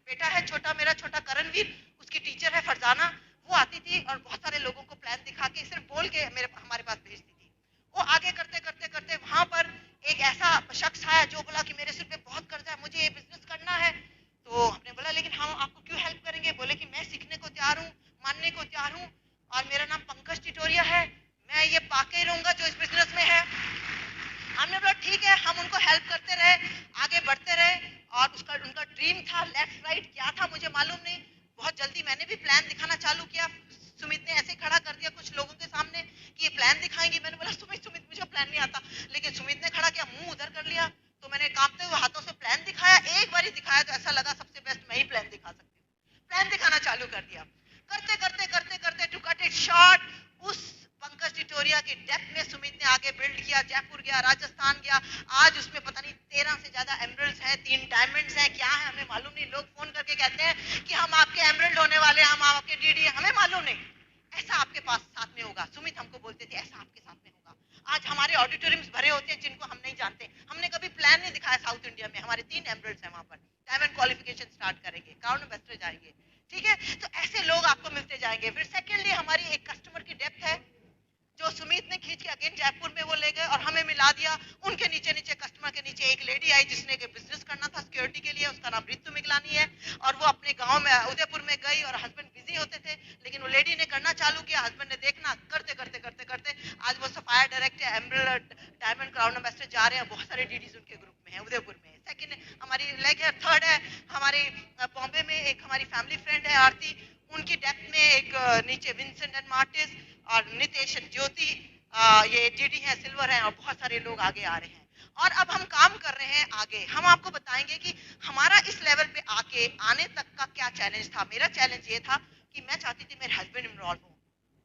बेटा है छोटा, मेरा छोटा करणवीर, उसकी टीचर है फरजाना, वो आती थी और बहुत सारे लोगों को प्लान दिखा के सिर्फ बोल के हमारे पास भेजती थी। वो आगे करते करते करते वहां पर एक ऐसा शख्स आया जो बोला कि मेरे सिर पे बहुत कर्जा है, मुझे ये बिजनेस करना है। तो हमने बोला लेकिन हम आपको क्यों हेल्प करेंगे, बोले कि मैं सीखने को तैयार हूँ, मानने को तैयार हूँ, और मेरा नाम पंकज टिटोरिया है, मैं ये पाके ही रहूंगा जो इस बिजनेस में है। हमने बोला ठीक है, हम उनको हेल्प करते रहे, आगे बढ़ते रहे, और उनका ड्रीम था, लेफ्ट राइट क्या था मुझे मालूम नहीं। बहुत जल्दी मैंने भी प्लान दिखाना चालू किया, सुमित ने ऐसे खड़ा कर दिया कुछ लोगों के सामने कि ये प्लान दिखाएंगे। मैंने बोला सुमित मुझे प्लान नहीं आता, लेकिन सुमित ने खड़ा किया, मुंह उधर कर लिया, तो मैंने कांपते हुए हाथों से प्लान दिखाया। एक बार ही दिखाया तो ऐसा लगा सबसे बेस्ट मैं ही प्लान दिखा सकती हूँ। प्लान दिखाना चालू कर दिया, करते करते करते करते टू कट इट शॉर्ट, उस पंकज टिटोरिया के डेप्थ में सुमित ने आगे बिल्ड किया, जयपुर गया, राजस्थान गया, आज उसमें पता नहीं 13 से ज्यादा एमरल्ड्स हैं, 3 डायमंड्स हैं, क्या है हमें मालूम नहीं। लोग फोन करके कहते हैं कि हम आपके एमरल्ड होने वाले हैं, हम आपके डीडी, हमें मालूम नहीं, ऐसा आपके पास साथ में होगा। सुमित हमको बोलते थे ऐसा आपके साथ में होगा। आज हमारे ऑडिटोरियम्स भरे होते हैं जिनको हम नहीं जानते, हमने कभी प्लान नहीं दिखाया। साउथ इंडिया में हमारे 3 एमरल्ड्स हैं, वहां पर डायमंड क्वालिफिकेशन स्टार्ट करेंगे, क्राउन एम्बेसडर जाएंगे, ठीक है। तो ऐसे लोग आपको मिलते जाएंगे। फिर सेकेंडली हमारी एक कस्टमर की डेप्थ है जो सुमित ने खींच के अगेन जयपुर में वो ले गए और हमें मिला दिया। उनके नीचे नीचे कस्टमर के नीचे एक लेडी आई जिसने बिजनेस करना था सिक्योरिटी के लिए, उसका नाम रितु मिगलानी है, और वो अपने गांव में उदयपुर में गई और हस्बैंड बिजी होते थे, लेकिन वो लेडी ने करना चालू किया, हस्बैंड ने देखना, करते करते करते करते आज वो sapphire director, emerald, diamond, crown ambassador जा रहे हैं। बहुत सारे डीडीज उनके ग्रुप में है उदयपुर में। सेकंड हमारी लेग है, थर्ड है हमारी बॉम्बे में एक हमारी फैमिली फ्रेंड है आरती, उनकी डेप्थ में एक नीचे विंसेंट एंड मार्टिस और नितेश एंड ज्योति, ये डीडी हैं, सिल्वर हैं, और बहुत सारे लोग आगे आ रहे हैं। और अब हम काम कर रहे हैं आगे। हम आपको बताएंगे कि हमारा इस लेवल पे आके आने तक का क्या चैलेंज था। मेरा चैलेंज ये था कि मैं चाहती थी मेरे हस्बैंड इन्वॉल्व हो,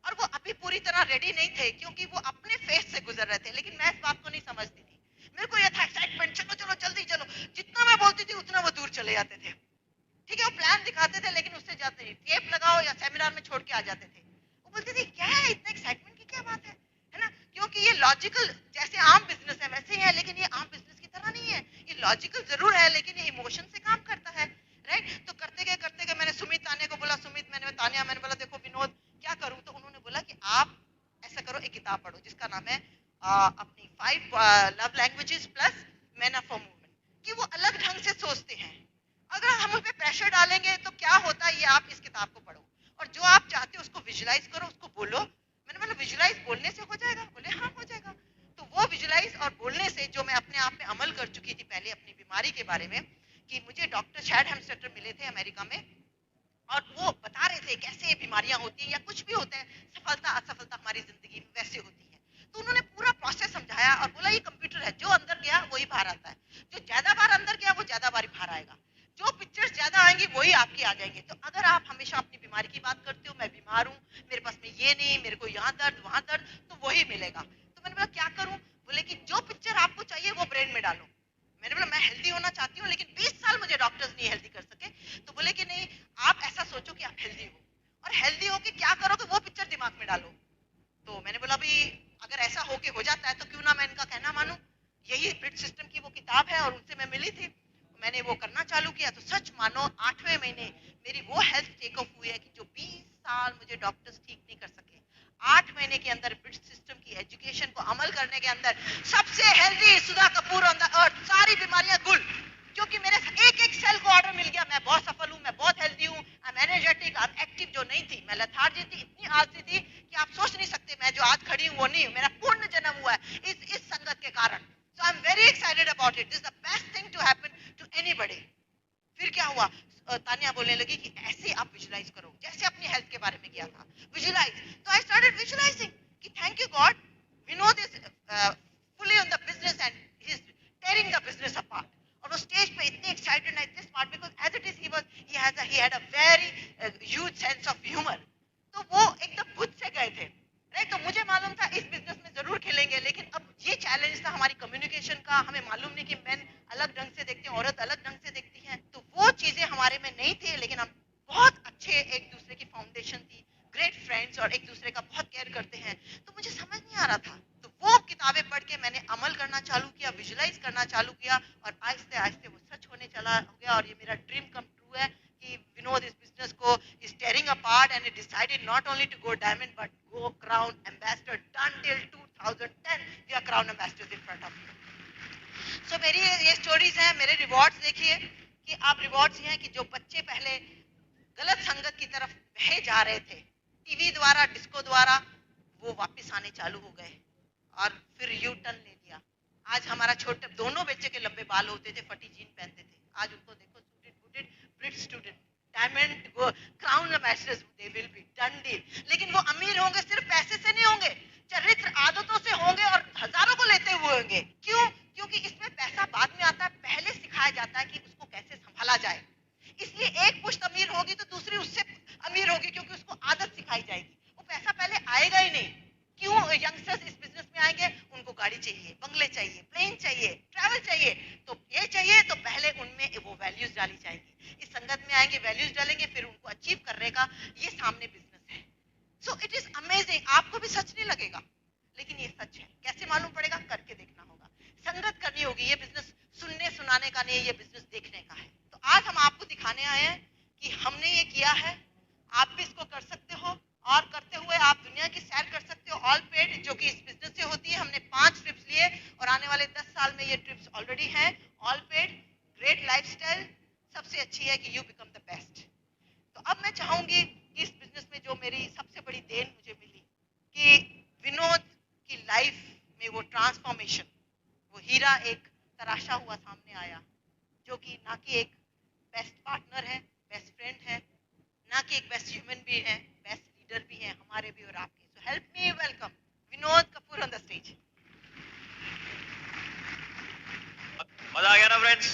और वो अभी पूरी तरह रेडी नहीं थे क्योंकि वो अपने फेस से गुजर रहे थे, लेकिन मैं इस बात को नहीं समझती थी। मेरे को यह था एक्साइटमेंट, चलो चलो जल्दी चलो। जितना मैं बोलती थी उतना वो दूर चले जाते थे। ठीक है, वो प्लान दिखाते थे लेकिन उससे जाते नहीं, टेप लगाओ या सेमिनार में छोड़ के आ जाते थे। वो बोलते थे क्या है, इतना एक्साइटमेंट की क्या बात है ना? क्योंकि ये लॉजिकल जैसे आम बिजनेस है वैसे ही है, लेकिन ये आम बिजनेस की तरह नहीं है। ये लॉजिकल जरूर है लेकिन ये इमोशन से काम करता है, राइट? तो करते गए मैंने सुमित तानिया को बोला, सुमित मैंने बोला देखो विनोद क्या करूं? तो उन्होंने बोला कि आप ऐसा करो, एक किताब पढ़ो जिसका नाम है अपनी 5 love languages plus man of movement, कि वो अलग ढंग से सोचते हैं। अगर हम उन पे प्रेशर डालेंगे तो क्या होता है, ये आप इस किताब को पढ़ो और जो आप चाहते हो उसको विजुलाइज करो, उसको बोलो। मैंने बोला विजुलाइज बोलने से हो जाएगा? बोले हाँ हो जाएगा। तो वो विजुलाइज और बोलने से जो मैं अपने आप में अमल कर चुकी थी पहले अपनी बीमारी के बारे में, कि मुझे डॉक्टर शैड हेमस्टेटर मिले थे अमेरिका में, और वो बता रहे थे कैसे बीमारियां होती हैं या कुछ भी होता है, सफलता असफलता हमारी जिंदगी में वैसे होती है। तो उन्होंने पूरा प्रोसेस समझाया और बोला ये कंप्यूटर है, जो अंदर गया वही बाहर आता है, जो ज्यादा बार अंदर गया वो ज्यादा बार बाहर आएगा, जो पिक्चर्स ज्यादा आएंगी वही आपकी आ जाएंगे। तो अगर आप हमेशा अपनी बीमारी की बात करते हो, मैं बीमार हूँ, मेरे पास में ये नहीं, मेरे को यहाँ दर्द वहां दर्द, तो वही मिलेगा। तो मैंने बोला क्या करूं? बोले कि जो पिक्चर आपको चाहिए वो ब्रेन में डालो। मैंने बोला मैं हेल्दी होना चाहती हूँ लेकिन 20 साल मुझे डॉक्टर्स नहीं हेल्दी कर सके। तो बोले कि नहीं, आप ऐसा सोचो कि आप हेल्दी हो, और हेल्दी हो के क्या करोगे वो पिक्चर दिमाग में डालो। तो मैंने बोला भाई अगर ऐसा होके हो जाता है तो क्यों ना मैं इनका कहना मानूं। यही ब्रिट सिस्टम की वो किताब है और उनसे मैं मिली थी, मैंने वो करना चालू किया। तो सच मानो 8वें महीने मेरी वो हेल्थ टेक ऑफ हुई है कि जो 20 साल मुझे डॉक्टर्स ठीक नहीं कर सके, 8 महीने के अंदर ब्रिट सिस्टम की एजुकेशन को अमल करने के अंदर सबसे healthy Sudha Kapoor on the earth, सारी बीमारियां गुल, क्योंकि मेरे एक एक सेल को ऑर्डर मिल गया। मैं बहुत सफल हूँ, मैं बहुत हेल्दी हूँ, I am energetic, I am active. जो नहीं थी, मैं लथार्जी थी, इतनी आलसी थी कि आप सोच नहीं सकते। मैं जो आज खड़ी हूँ वो नहीं हूँ, मेरा पूर्ण जन्म हुआ है इस संगत के कारण। So I am very excited about it, this is the best thing to happen to anybody. फिर क्या हुआ, तानिया बोलने लगी कि ऐसे आप विजुलाइज करो जैसे अपनी हेल्थ के बारे में किया था, विजुलाइज। तो आई स्टार्टेड विजुलाइजिंग कि thank you God, Vinod is fully on the business and he is tearing the business apart. और वो स्टेज पे इतने excited at this part, because as it is he had a very huge sense of humour. तो वो एकदम खुद से गए थे, राइट? तो मुझे मालूम था इस बिजनेस में जरूर खेलेंगे, लेकिन अब ये चैलेंज था हमारी कम्युनिकेशन का। हमें मालूम नहीं कि मैन अलग ढंग से देखते हैं, औरत अलग ढंग से देखती है, तो वो चीजें हमारे में नहीं थी। लेकिन हम बहुत अच्छे एक दूसरे की फाउंडेशन थी, ग्रेट फ्रेंड्स, और एक दूसरे का बहुत केयर करते हैं। तो मुझे समझ नहीं आ रहा था, तो वो किताबें पढ़ के मैंने अमल करना चालू किया, विजुलाइज करना चालू किया, और आहिस्ते आहिस्ते वो सच होने चला हो गया। और ये मेरा ड्रीम कम ट्रू है कि विनोद इस बिजनेस को is tearing apart, and it decided not only to go diamond but go crown ambassador. Done till 2010 we are crown ambassadors in front of you. So मेरी ये स्टोरीज हैं। मेरे rewards देखिए कि आप रिवॉर्ड्स हैं कि जो बच्चे पहले गलत संगत की तरफ बहे जा रहे थे, टीवी द्वारा, डिस्को द्वारा, वो वापस आने चालू हो गए और फिर यू टर्न ले लिया। आज हमारा छोटे दोनों बच्चे के लंबे बाल होते थे, फटी जीन पहनते थे, आज उनको देखो suited booted Brit student, diamond crown ambassadors they will be, done deal. लेकिन वो अमीर होंगे सिर्फ पैसे से नहीं होंगे, चरित्र आदतों से होंगे और हजारों को लेते हुए होंगे। क्यों? क्योंकि इसमें पैसा बाद में आता है, पहले सिखाया जाता है कि उसको कैसे संभाला जाए। इसलिए एक पुश्त अमीर होगी तो दूसरी उससे अमीर होगी, क्योंकि उसको आदत सिखाई जाएगी। वो पैसा पहले आएगा ही नहीं। क्यों यंगस्टर्स इस बिजनेस में आएंगे? उनको गाड़ी चाहिए, बंगले चाहिए, प्लेन चाहिए, ट्रैवल चाहिए। तो ये चाहिए तो पहले उनमें वो वैल्यूज डाली जाएगी। इस संगत में आएंगे, वैल्यूज डालेंगे, फिर उनको अचीव करने का ये सामने बिजनेस है। So it is amazing. आपको भी सच नहीं लगेगा लेकिन ये सच है। कैसे मालूम पड़ेगा? करके देखना होगा, संगत करनी होगी। ये बिजनेस सुनने सुनाने का नहीं, ये बिजनेस देखने का है। तो आज हम आपको दिखाने आए हैं कि हमने ये किया है, आप भी इसको कर सकते हो, और करते हुए आप दुनिया की सैर कर सकते हो, ऑल पेड, जो कि इस बिजनेस से होती है। हमने 5 ट्रिप्स लिए और आने वाले 10 साल में ये ट्रिप्स ऑलरेडी हैं, ऑल पेड, ग्रेट लाइफस्टाइल। सबसे अच्छी है कि यू बिकम द बेस्ट। तो अब मैं चाहूंगी कि इस बिजनेस में जो मेरी सबसे बड़ी देन मुझे मिली, कि विनोद की लाइफ में वो ट्रांसफॉर्मेशन, वो हीरा एक तराशा हुआ सामने आया, जो कि ना कि एक बेस्ट पार्टनर है, बेस्ट फ्रेंड है, ना कि एक बेस्ट ह्यूमन भी है, बेस्ट लीडर भी है हमारे भी और आपके. So help me welcome Vinod Kapoor on the stage. मजा आ गया ना friends?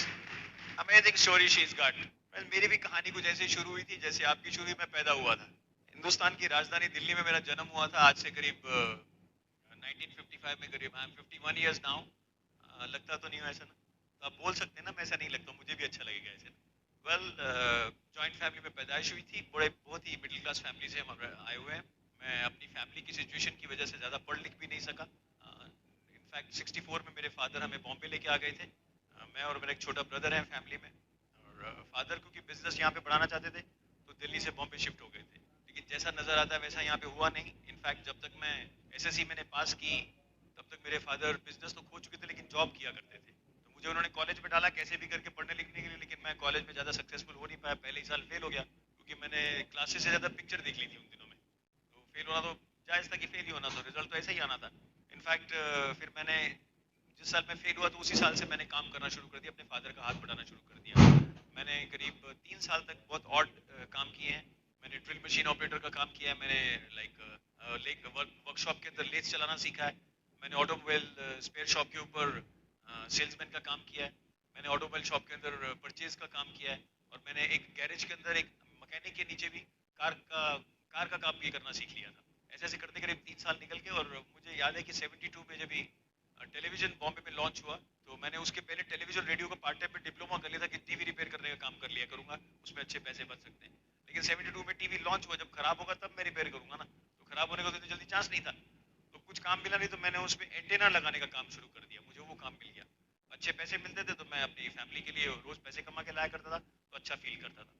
Amazing story she is got. मेरी भी कहानी कुछ ऐसे शुरू हुई थी जैसे आपकी शुरू हुई. मैं पैदा हुआ था हिंदुस्तान की राजधानी दिल्ली में. मेरा जन्म हुआ था आज से करीब 1955 में करीब. I am 51 years now. लगता तो नहीं हो ऐसा ना? तो आप बोल सकते हैं ना मैं ऐसा नहीं लगता. मुझे भी अच्छा लगेगा ऐसे. वेल, जॉइंट फैमिली में पैदाइश हुई थी. बड़े बहुत ही मिडिल क्लास फैमिली से हम आए हुए हैं. मैं अपनी फैमिली की सिचुएशन की वजह से ज़्यादा पढ़ लिख भी नहीं सका. इनफैक्ट 64 में मेरे फादर हमें बॉम्बे लेके आ गए थे. मैं और मेरा एक छोटा ब्रदर है फैमिली में. और फादर क्योंकि बिजनेस यहाँ पे बढ़ाना चाहते थे तो दिल्ली से बॉम्बे शिफ्ट हो गए थे. लेकिन जैसा नज़र आता है वैसा यहाँ पे हुआ नहीं. इनफैक्ट जब तक मैं एसएससी मैंने पास की तब तक मेरे फादर बिजनेस तो खो चुके थे लेकिन जॉब किया करते थे. तो मुझे उन्होंने कॉलेज में डाला कैसे भी करके पढ़ने लिखने के लिए. लेकिन मैं कॉलेज में ज़्यादा सक्सेसफुल हो नहीं पाया. पहले ही साल फेल हो गया क्योंकि मैंने क्लासेस से ज़्यादा पिक्चर देख ली थी उन दिनों में. तो फेल होना तो जायज़ था कि फेल ही होना. तो रिजल्ट तो ऐसा ही आना था. इनफैक्ट फिर मैंने जिस साल मैं फेल हुआ तो उसी साल से मैंने काम करना शुरू कर दिया. अपने फादर का हाथ बढ़ाना शुरू कर दिया. मैंने करीब 3 साल तक बहुत ऑड काम किए हैं. मैंने ड्रिल मशीन ऑपरेटर का काम किया है. मैंने लाइक वर्कशॉप के अंदर लेथ चलाना सीखा है. मैंने ऑटोमोबाइल स्पेयर शॉप के ऊपर सेल्समैन का काम किया है. मैंने ऑटोमोबाइल शॉप के अंदर परचेज का काम किया है. और मैंने एक गैरेज के अंदर एक मैकेनिक के नीचे भी कार का काम भी करना सीख लिया था. ऐसे ऐसे करते करीब 3 साल निकल गए. और मुझे याद है कि 72 में जब भी टेलीविजन बॉम्बे में लॉन्च हुआ तो मैंने उसके पहले टेलीविजन रेडियो का पार्ट टाइम पे डिप्लोमा कर लिया था कि टीवी रिपेयर करने का काम कर लिया करूंगा. उसमें अच्छे पैसे बच सकते हैं. लेकिन 72 में टीवी लॉन्च हुआ. जब खराब होगा तब मैं रिपेयर करूंगा ना. तो खराब होने का तो इतनी जल्दी चांस नहीं था. तो कुछ काम मिला नहीं तो मैंने उसमें एंटेना लगाने का काम शुरू कर दिया. मुझे वो काम मिल गया. अच्छे पैसे मिलते थे तो मैं अपनी फैमिली के लिए रोज पैसे कमा के लाया करता था. तो अच्छा फील करता था.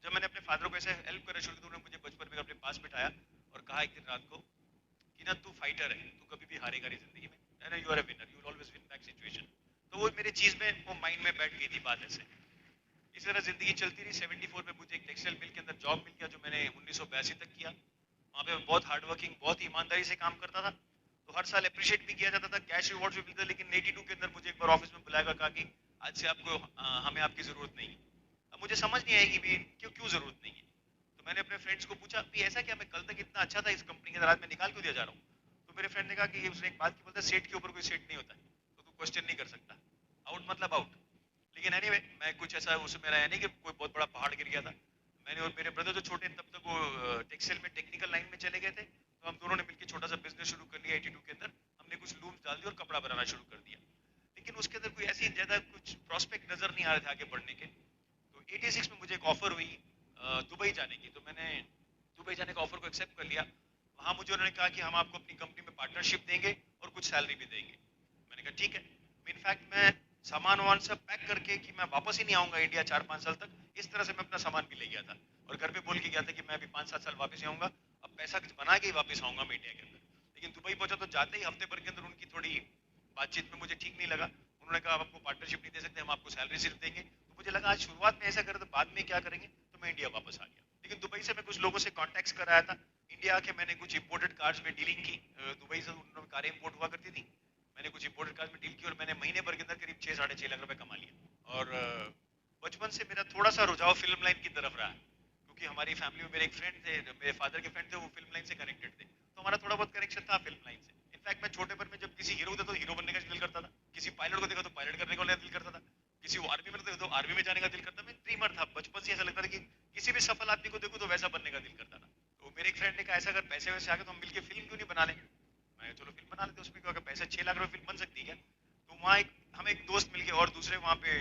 जब मैंने अपने फादर को ऐसे हेल्प करना शुरू किया तो उन्होंने मुझे बचपन में अपने पास बिठाया और कहा एक दिन रात को कि ना तू फाइटर है. तू कभी भी हारेगा नहीं जिंदगी में. You are a winner. You will always win back situation. तो वो मेरे चीज में वो माइंड में बैठ गई थी बात ऐसे. इस तरह जिंदगी चलती रही. 74 में मुझे एक टेक्सटाइल मिल के अंदर जॉब मिल गया जो मैंने 1982 तक किया. वहाँ पे मैं बहुत हार्ड वर्किंग बहुत ईमानदारी से काम करता था. तो हर साल अप्रिशिएट भी किया जाता था. कैश रिवॉर्ड्स भी मिलते थे. लेकिन 82 के अंदर मुझे एक बार ऑफिस में बुलाया कहा कि आज से आपको हमें आपकी जरूरत नहीं है. अब मुझे समझ नहीं आएगी भी क्यों क्यों जरूरत नहीं है. तो मैंने अपने फ्रेंड्स को पूछा भी ऐसा क्या मैं कल तक इतना अच्छा था इस कंपनी के अंदर आज मैं निकाल क्यों दिया जा रहा हूँ. तो मेरे फ्रेंड ने कहा कि उसने एक बात की बोलता है सेट के ऊपर कोई सेट नहीं होता तो तू क्वेश्चन नहीं कर सकता. आउट मतलब आउट. लेकिन एनीवे मैं कुछ ऐसा उसमें मेरा है नहीं कि कोई बहुत बड़ा पहाड़ गिर गया था. मैंने और मेरे ब्रदर जो छोटे तब तक वो टेक्सटाइल में टेक्निकल लाइन में चले गए थे. तो हम दोनों ने मिलकर छोटा सा बिजनेस शुरू कर लिया 82 के अंदर. हमने कुछ लूम्स डाल दिए और कपड़ा बनाना शुरू कर दिया. लेकिन उसके अंदर कोई ऐसी ज्यादा कुछ प्रोस्पेक्ट नजर नहीं आ रहे थे आगे बढ़ने के. तो 86 में मुझे एक ऑफर हुई दुबई जाने की. तो मैंने दुबई जाने का ऑफर को एक्सेप्ट कर लिया. वहाँ मुझे उन्होंने कहा कि हम आपको अपनी कंपनी में पार्टनरशिप देंगे और कुछ सैलरी भी देंगे. मैंने कहा ठीक है. इनफैक्ट मैं सामान वामान सब पैक करके कि मैं वापस ही नहीं आऊंगा इंडिया 4-5 साल तक. इस तरह से मैं अपना सामान भी ले गया था और घर पे बोल के गया था कि मैं अभी 5-7 साल वापस ही आऊंगा. अब पैसा कुछ बना के ही वापस आऊंगा मैं इंडिया के अंदर. लेकिन दुबई पहुंचा तो जाते ही हफ्ते भर के अंदर उनकी थोड़ी बातचीत में मुझे ठीक नहीं लगा. उन्होंने कहा आपको पार्टनरशिप नहीं दे सकते हम आपको सैलरी सिर्फ देंगे. तो मुझे लगा आज शुरुआत में ऐसा करें तो बाद में क्या करेंगे. तो मैं इंडिया वापस आ गया. लेकिन दुबई से मैं कुछ लोगों से कॉन्टेक्ट कराया था. इंडिया आके मैंने कुछ इंपोर्टेड कार्स में डीलिंग की. दुबई से उन्होंने कारें इंपोर्ट हुआ करती थी. मैंने कुछ इंपोर्टेड कार्स में डील की और मैंने महीने भर के अंदर करीब 6-6.5 लाख रुपए कमा लिया. और बचपन से मेरा थोड़ा सा रुझाव फिल्म लाइन की तरफ रहा क्योंकि हमारी फैमिली में मेरे एक फ्रेंड थे मेरे फादर के फ्रेंड थे वो फिल्म लाइन से कनेक्टेड थे. तो हमारा थोड़ा बहुत कनेक्शन था फिल्म लाइन से. इनफैक्ट मैं छोटे पर में जब किसी हीरो देखा तो हीरो बनने का दिल करता था. किसी पायलट को देखा तो पायलट करने का दिल करता था. किसी आर्मी में देखा तो आर्मी में जाने का दिल करता. मैं ड्रीमर था बचपन से. ऐसा लगता था कि किसी भी सफल आदमी को देखूं तो वैसा बनने का दिल करता था. तो मेरे एक फ्रेंड ने कहा ऐसा अगर पैसे वैसे आ गए तो हम मिलकर फिल्म क्यों नहीं बना लें. मैं चलो फिल्म बना लेते. उसमें क्या पैसे 6 लाख रुपए फिल्म बन सकती है क्या. तो वहाँ एक हम एक दोस्त मिल गए और दूसरे वहाँ पे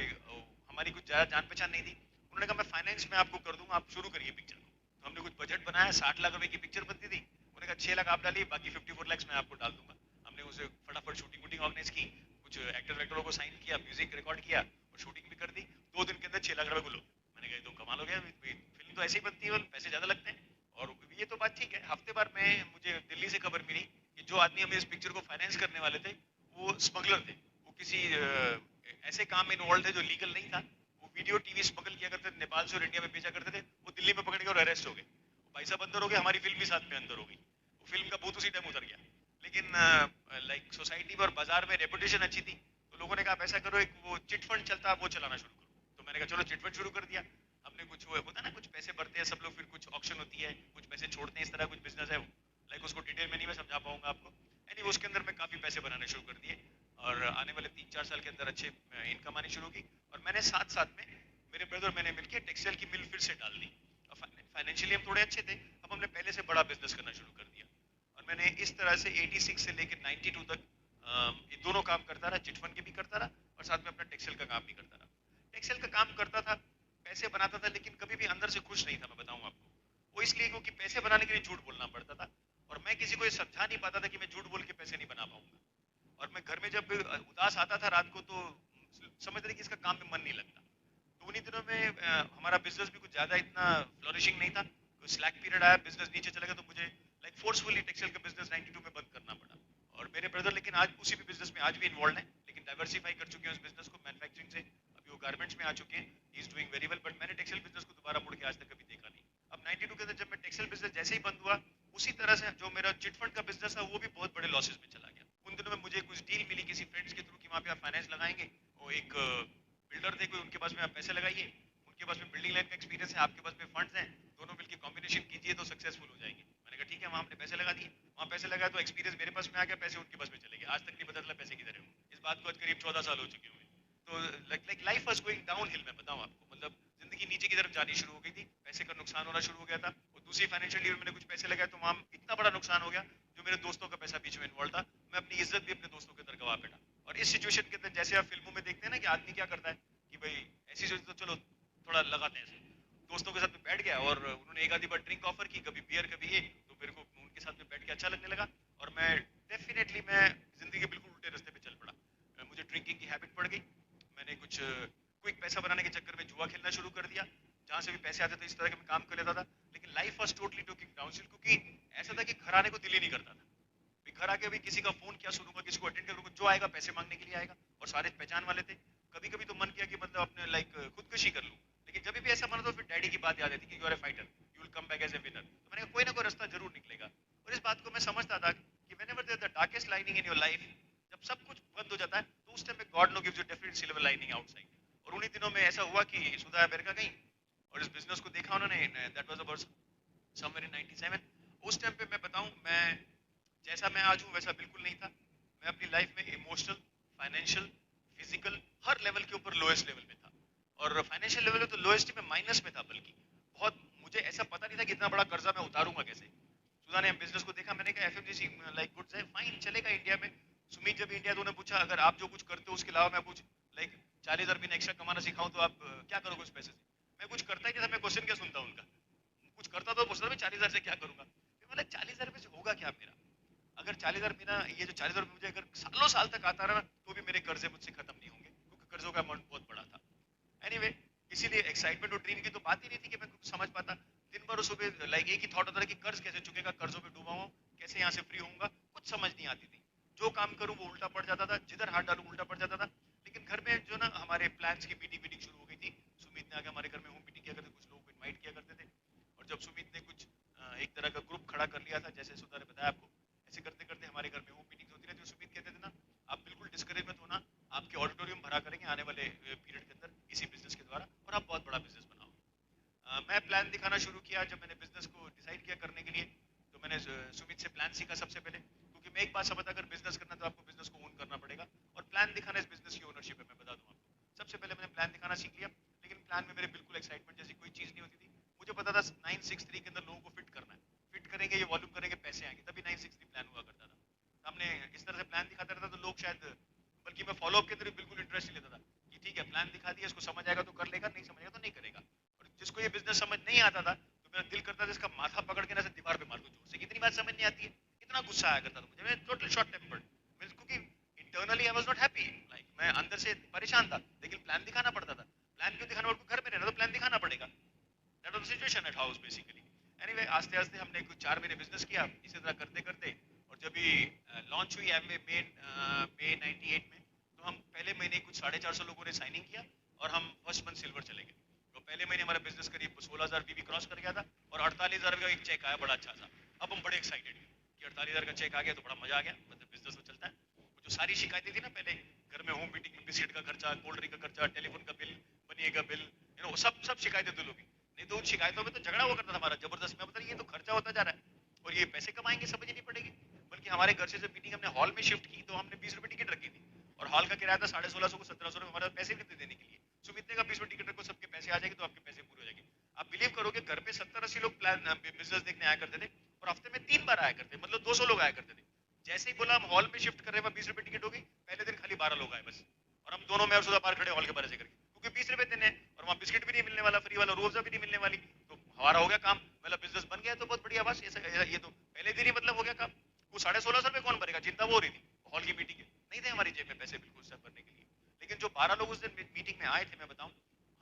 हमारी कुछ ज्यादा जान पहचान नहीं थी. उन्होंने कहा मैं फाइनेंस में आपको कर दूंगा आप शुरू करिए पिक्चर. तो हमने कुछ बजट बनाया 60 लाख रुपए की पिक्चर बनती थी. उन्होंने कहा 6 लाख आप डालिए बाकी 54 लाख मैं आपको डाल दूंगा. हमने उसे फटाफट शूटिंग वूटिंग ऑर्गेनाइज की. कुछ एक्टर वैक्टरों को साइन किया म्यूजिक रिकॉर्ड किया और शूटिंग भी कर दी. 2 दिन के अंदर 6 लाख रुपए को लो. मैंने कहा तो कमाल हो गया. फिल्म तो ऐसे ही बनती है पैसे ज्यादा लगते हैं. और ये तो बात ठीक है. हफ्ते भर में मुझे दिल्ली से खबर मिली कि जो आदमी हमें इस पिक्चर को फाइनेंस करने वाले थे वो स्मगलर थे. वो किसी ऐसे काम में इन्वॉल्व थे जो लीगल नहीं था. वो वीडियो टीवी स्मगल किया करते थे नेपाल से और इंडिया में बेचा करते थे. वो दिल्ली में पकड़ के और अरेस्ट हो गए. भाई साहब अंदर हो गए. हमारी फिल्म भी साथ में अंदर हो गई. वो फिल्म का भूत उसी टाइम उतर गया. लेकिन लाइक सोसाइटी में और बाजार में रेपुटेशन अच्छी थी तो लोगों ने कहा ऐसा करो एक वो चिट फंड चलता है वो चलाना शुरू करो. तो मैंने कहा चलो चिट फंड शुरू कर दिया. हमने कुछ वो होता है ना, कुछ पैसे भरते हैं सब लोग, फिर कुछ ऑक्शन होती है, कुछ पैसे छोड़ते हैं, इस तरह कुछ बिजनेस है वो, लाइक उसको डिटेल में नहीं मैं समझा पाऊंगा आपको। एनीवे उसके अंदर मैं काफ़ी पैसे बनाने शुरू कर दिए और आने वाले 3-4 साल के अंदर अच्छे इनकम आनी शुरू की। और मैंने साथ साथ में मेरे ब्रदर मैंने मिलकर टेक्सटाइल की मिल फिर से डाल दी। फाइनेंशियली हम थोड़े अच्छे थे, अब हमने पहले से बड़ा बिजनेस करना शुरू कर दिया। और मैंने इस तरह से 86 से लेकर 92 तक ये दोनों काम करता रहा, चिट फंड के भी करता रहा और साथ में अपना टेक्सटाइल का काम भी करता रहा। टेक्सटाइल का काम करता था, पैसे बनाता था, लेकिन कभी भी अंदर से खुश नहीं था, मैं बताऊं आपको। वो इसलिए क्योंकि पैसे बनाने के लिए झूठ बोलना पड़ता था और मैं किसी को ये समझा नहीं पाता था कि मैं झूठ बोल के पैसे नहीं बना पाऊंगा। और मैं घर में जब उदास आता था रात को तो समझ रही कि इसका काम में मन नहीं लगता। तो उन्हीं दिनों में हमारा बिजनेस भी कुछ ज्यादा इतना फ्लोरिशिंग नहीं था, कुछ स्लैक पीरियड आया, बिजनेस नीचे चला गया, तो मुझे लाइक फोर्सफुली टेक्सटाइल का बिजनेस 92 में बंद करना पड़ा। और मेरे ब्रदर लेकिन आज उसी भी बिजनेस में आज भी इन्वॉल्व है, लेकिन डाइवर्सिफाई कर चुके हैं उस बिजनेस को मैन्युफैक्चरिंग से, अभी वो गारमेंट्स में आ चुके हैं, he is doing very well. But मैंने टेक्सटाइल बिजनेस को दोबारा मुड़ के आज तक कभी देखा नहीं। अब 92 के अंदर जब मैं टेक्सटाइल बिजनेस जैसे ही बंद हुआ, उसी तरह से जो मेरा चिट फंड का बिजनेस था वो भी बहुत बड़े लॉसेस में चला गया। उन दिनों में मुझे कुछ डील मिली किसी फ्रेंड्स के थ्रू कि वहाँ पे आप फाइनेंस लगाएंगे, वो एक बिल्डर थे कोई, उनके पास में आप पैसे लगाइए, उनके पास में बिल्डिंग लाइन का एक्सपीरियंस है, आपके पास में फंड्स हैं, दोनों मिलकर कॉम्बिनेशन कीजिए तो सक्सेसफुल हो जाएंगे। मैंने कहा ठीक है, वहाँ हमने पैसे लगा दिए, वहाँ पैसे लगाए तो एक्सपीरियंस मेरे पास में आ गया, पैसे उनके पास में चले गए, आज तक नहीं पता चला पैसे किधर है। इस बात को आज करीब 14 साल हो चुके हुए। तो like life was going down hill, मैं बताऊं आपको, मतलब जिंदगी नीचे की तरफ जानी शुरू हो गई थी, पैसे का नुकसान होना शुरू हो गया था। और दूसरी फाइनेंशियल ईयर में मैंने कुछ पैसे लगाए तो वहाँ इतना बड़ा नुकसान हो गया, जो मेरे दोस्तों का पैसा बीच में इन्वॉल्व था, मैं अपनी इज्जत भी अपने दोस्तों के अंदर गवा बैठा। और इस सिचुएशन के अंदर जैसे आप फिल्मों में देखते हैं ना कि आदमी क्या करता है कि भाई ऐसी सिचुएशन तो चलो थोड़ा लगाते हैं, दोस्तों के साथ में बैठ गया और उन्होंने एक आधी बार ड्रिंक ऑफर की, कभी बियर कभी ये, तो मेरे को उनके साथ में बैठ के अच्छा लगने लगा और मैं डेफिनेटली मैं जिंदगी के बिल्कुल उल्टे रास्ते पे चल पड़ा। मुझे ड्रिंकिंग की हैबिट पड़ गई, मैंने कुछ क्विक पैसा बनाने के चक्कर में जुआ खेलना शुरू कर दिया, जहाँ से भी पैसे आते थे इस तरह के मैं काम कर लेता था। लेकिन life was totally talking downhill, क्योंकि ऐसा था कि घर आने को दिल ही नहीं करता था। घर आके अभी किसी का फोन क्या सुनूंगा, किसको अटेंड करूंगा, जो आएगा पैसे मांगने के लिए आएगा और सारे पहचान वाले थे। कभी कभी तो मन किया कि मतलब अपने लाइक खुदकुशी कर लूं, लेकिन जब भी ऐसा मना तो फिर डैडी की बात याद आती कि you are a fighter, you will come back as a winner. तो मैंने कहा कोई ना कोई रास्ता जरूर निकलेगा। और इस बात को मैं समझता था कि whenever there is the darkest lining in your life, जब सब कुछ बंद हो जाता है तो उस टाइम पे God no gives you definite silver lining outside. और उन्हीं दिनों में ऐसा हुआ कि सुधा अमेरिका गई और इस बिजनेस को देखा उन्होंने, that was about somewhere in 97। उस टाइम पे मैं बताऊं, मैं जैसा मैं आज हूँ वैसा बिल्कुल नहीं था। मैं अपनी लाइफ में इमोशनल, फाइनेंशियल, फिजिकल हर लेवल के ऊपर लोएस्ट लेवल में था। और फाइनेंशियल लेवल में तो लोएस्ट में माइनस में था, बल्कि बहुत मुझे ऐसा पता नहीं था कि इतना बड़ा कर्जा मैं उतारूंगा कैसे। सुधा ने बिजनेस को देखा, मैंने कहा एफएमजीसी लाइक गुड्स है, फाइन चलेगा इंडिया में। सुमित जब इंडिया, तो उन्होंने पूछा अगर आप जो कुछ करते हो उसके अलावा मैं कुछ लाइक 40,000 महीने एक्स्ट्रा कमाना सिखाऊं तो आप क्या करोगे उस पैसे से। मैं कुछ करता ही नहीं था, मैं क्वेश्चन क्या सुनता उनका, कुछ करता तो पूछता मैं 40,000 से क्या करूंगा। फिर मतलब 40,000 रुपए से होगा क्या मेरा, अगर 40,000 महीना, ये जो 40,000 मुझे अगर सालों साल तक आता रहा तो भी मेरे कर्जे मुझसे खत्म नहीं होंगे, क्योंकि कर्जों का अमाउंट बहुत बड़ा था। एनीवे इसीलिए एक्साइटमेंट और ड्रीम की तो बात ही नहीं थी कि मैं कुछ समझ पाता। दिन भर सुबह लाइक एक ही थॉट होता था कि कर्ज कैसे चुकेगा, कर्जों में डूबा हूं, कैसे यहाँ से फ्री होऊंगा, कुछ समझ नहीं आती थी। जो काम करूं वो उल्टा पड़ जाता था, जिधर हाथ डालूं उल्टा पड़ जाता था। लेकिन घर में जो ना हमारे प्लान्स की मीटिंग मीटिंग शुरू हो गई थी, सुमित ने आके हमारे घर में होम मीटिंग किया करते, कुछ लोगों को इन्वाइट किया करते थे। और जब सुमित ने कुछ एक तरह का ग्रुप खड़ा कर लिया था, जैसे सुधा ने बताया आपको, ऐसे करते करते हमारे घर में होम मीटिंग्स होती रहती। सुमित कहते थे ना, आप बिल्कुल डिस्करेज मत होना, आपके ऑडिटोरियम भरा करेंगे आने वाले पीरियड के अंदर इसी बिजनेस के द्वारा, और आप बहुत बड़ा बिजनेस बनाओ। मैं प्लान दिखाना शुरू किया जब मैंने बिजनेस को डिसाइड किया करने के लिए। तो मैंने सुमित से प्लान सीखा सबसे पहले, क्योंकि मैं एक बात समझता, अगर बिजनेस करना तो आपको बिजनेस को ओन करना पड़ेगा, और प्लान दिखाना इस बिजनेस की ओनरशिप है, मैं बता दूं आपको। सबसे पहले मैंने प्लान दिखाना सीख लिया, लेकिन प्लान में मेरे बिल्कुल एक्साइटमेंट जैसी कोई चीज नहीं होती थी। मुझे पता था 963 के अंदर लोगों को फिट करना है, फिट करेंगे, ये वॉल्यूम करेंगे, पैसे आएंगे, तभी 963 प्लान हुआ करता था। तो हमने इस तरह से प्लान दिखाता रहता तो लोग शायद, बल्कि मैं फॉलोअप के अंदर भी बिल्कुल इंटरेस्ट नहीं लेता था कि ठीक है प्लान दिखा दिया, इसको समझ आएगा तो कर लेगा, नहीं समझेगा तो नहीं करेगा। और जिसको ये बिजनेस समझ नहीं आता था तो मेरा दिल करता था इसका माथा पकड़ के ना से दीवार पे मार दूं जोर से, कितनी बात समझ नहीं आती है। इतना गुस्सा आया करता था मुझे, मैं टोटल शॉर्ट टेम्पर्ड, क्योंकि internally I was not happy, like मैं अंदर से परेशान था, लेकिन प्लान दिखाना पड़ता था। प्लान क्यों दिखाना, घर में रहना तो प्लान दिखाना पड़ेगा। That was the situation at house basically. Anyway आस्ते आस्ते हमने कुछ 4 महीने बिजनेस किया इसी तरह करते करते, और जब भी लॉन्च हुई एमवे मे 98 में, तो हम पहले महीने कुछ 450 लोगों ने साइनिंग किया और हम फर्स्ट मंथ सिल्वर चले गए। तो पहले महीने हमारा बिजनेस करीब 16,000 बीबी क्रॉस कर गया था, और 48,000 का एक चेक आया बड़ा अच्छा सा। अब हम बड़े एक्साइटेड कि 48,000 का चेक आ गया तो बड़ा मजा आ गया, मतलब बिजनेस तो चलता है। वो जो सारी शिकायतें थी ना पहले घर में, होम मीटिंग में बिस्किट का खर्चा, कोल्ड ड्रिंक का खर्चा, टेलीफोन का बिल, बनिए का बिल, वो सब शिकायतें धुल होगी। नहीं तो उन शिकायतों में तो झगड़ा हुआ करता था हमारा जबरदस्त। मैं बता रही ये तो खर्चा होता जा रहा है और ये पैसे कमाएंगे समझ ही नहीं पड़ेगी। बल्कि हमारे घर से जब मीटिंग हमने हॉल में शिफ्ट की तो हमने 20 रुपए टिकट रखी थी और हॉल का किराया था 1650 को 1700 हमारे पास पैसे भी थे देने के लिए। सो इतने का 20 रुपए टिकट रखो सबके पैसे आ जाएंगे तो आपके पैसे पूरे हो जाएंगे। आप बिलीव करोगे घर पे 70-80 लोग प्लान बिजनेस देखने आया करते थे और हफ्ते में 3 बार आया करते, मतलब 200 लोग आया करते थे। जैसे ही बोला हम हॉल में शिफ्ट कर रहे हैं 20 रुपए टिकट होगी, पहले दिन खाली 12 लोग आए बस। और हम दोनों में और सुधा पार खड़े हॉल के बाहर से करके, क्योंकि 20 रुपए देने हैं और वहाँ बिस्किट भी नहीं मिलने वाला फ्री वाला, रोजा भी नहीं मिलने वाली। तो हमारा हो गया काम, मतलब बिजनेस बन गया तो बहुत बढ़िया। बस ये तो पहले दिन ही मतलब हो गया काम। वो 1650 रुपए कौन भरेगा, चिंता वो हो रही थी हॉल की मीटिंग है, नहीं थे हमारी जेब में पैसे बिल्कुल सब करने के लिए। लेकिन जो 12 लोग उस दिन मीटिंग में आए थे, मैं बताऊं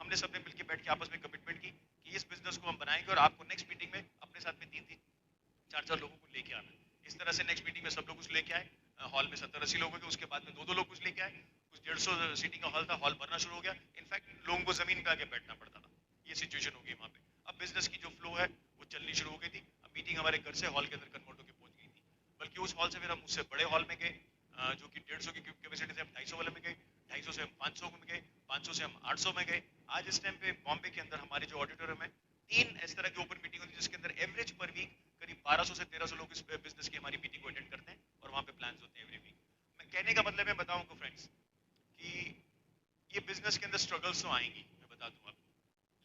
हमने सबने मिलकर बैठ के आपस में कमिटमेंट की कि इस बिजनेस को हम बनाएंगे और आपको नेक्स्ट मीटिंग में अपने साथ में 3-3 4-4 लोगों को लेके आना। इस तरह से नेक्स्ट मीटिंग में सब लोग कुछ लेके आए। हॉल में 70-80 लोगों के, उसके बाद में 2-2 लोग कुछ लेके आए। कुछ 150 सीटिंग का हॉल था, हॉल भरना शुरू हो गया। इनफैक्ट लोगों को जमीन पे आके बैठना पड़ता था। ये सिचुएशन हो गई वहाँ पे। अब बिजनेस की जो फ्लो है वो चलनी शुरू हो गई थी। अब मीटिंग हमारे घर से हॉल के अंदर कन्वर्ट होकर पहुंच गई थी। बल्कि उस हॉल से फिर हम उससे बड़े हॉल में गए जो कि 150 की कैपेसिटी से हम 250 वाले में गए, 250 से हम 500 में गए, 500 से हम 800 में गए। आज इस टाइम पे बॉम्बे के अंदर हमारे जो ऑडिटोरियम है 3 इस तरह की ओपन मीटिंग होती है जिसके अंदर एवरेज पर वीक करीब 1200 से 1300 लोग इस बिजनेस की हमारी मीटिंग को अटेंड करते हैं और वहाँ पे प्लान्स होते हैं एवरी वीक। मैं कहने का मतलब है बताऊं को फ्रेंड्स कि ये बिजनेस के अंदर स्ट्रगल्स तो आएंगी, मैं बता दूं आपको,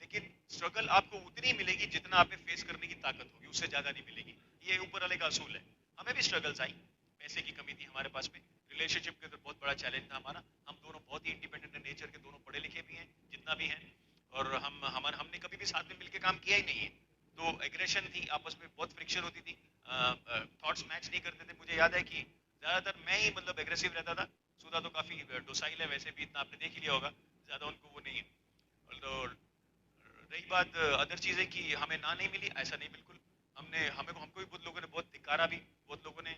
लेकिन स्ट्रगल आपको उतनी मिलेगी जितना आप में फेस करने की ताकत होगी, उससे ज्यादा नहीं मिलेगी। ये ऊपर वाले का असूल है। हमें भी स्ट्रगल्स आई, पैसे की कमी थी हमारे पास में, रिलेशनशिप के अंदर बहुत बड़ा चैलेंज था हमारा। हम दोनों बहुत ही इंडिपेंडेंट नेचर के, दोनों पढ़े लिखे भी हैं जितना भी हैं, और हमने कभी भी साथ में मिलकर काम किया ही नहीं है। तो एग्रेशन थी आपस में, बहुत फ्रिक्शन होती थी, थॉट्स मैच नहीं करते थे। मुझे याद है कि ज्यादातर मैं ही मतलब एग्रेसिव रहता था। सुधा तो काफी डोसाइल है वैसे भी, इतना आपने देख ही लिया होगा, ज्यादा उनको वो नहीं है। और रही बात अदर चीजें कि हमें ना नहीं मिली, ऐसा नहीं बिल्कुल। हमको भी बहुत लोगों ने बहुत धिक्कारा भी, बहुत लोगों ने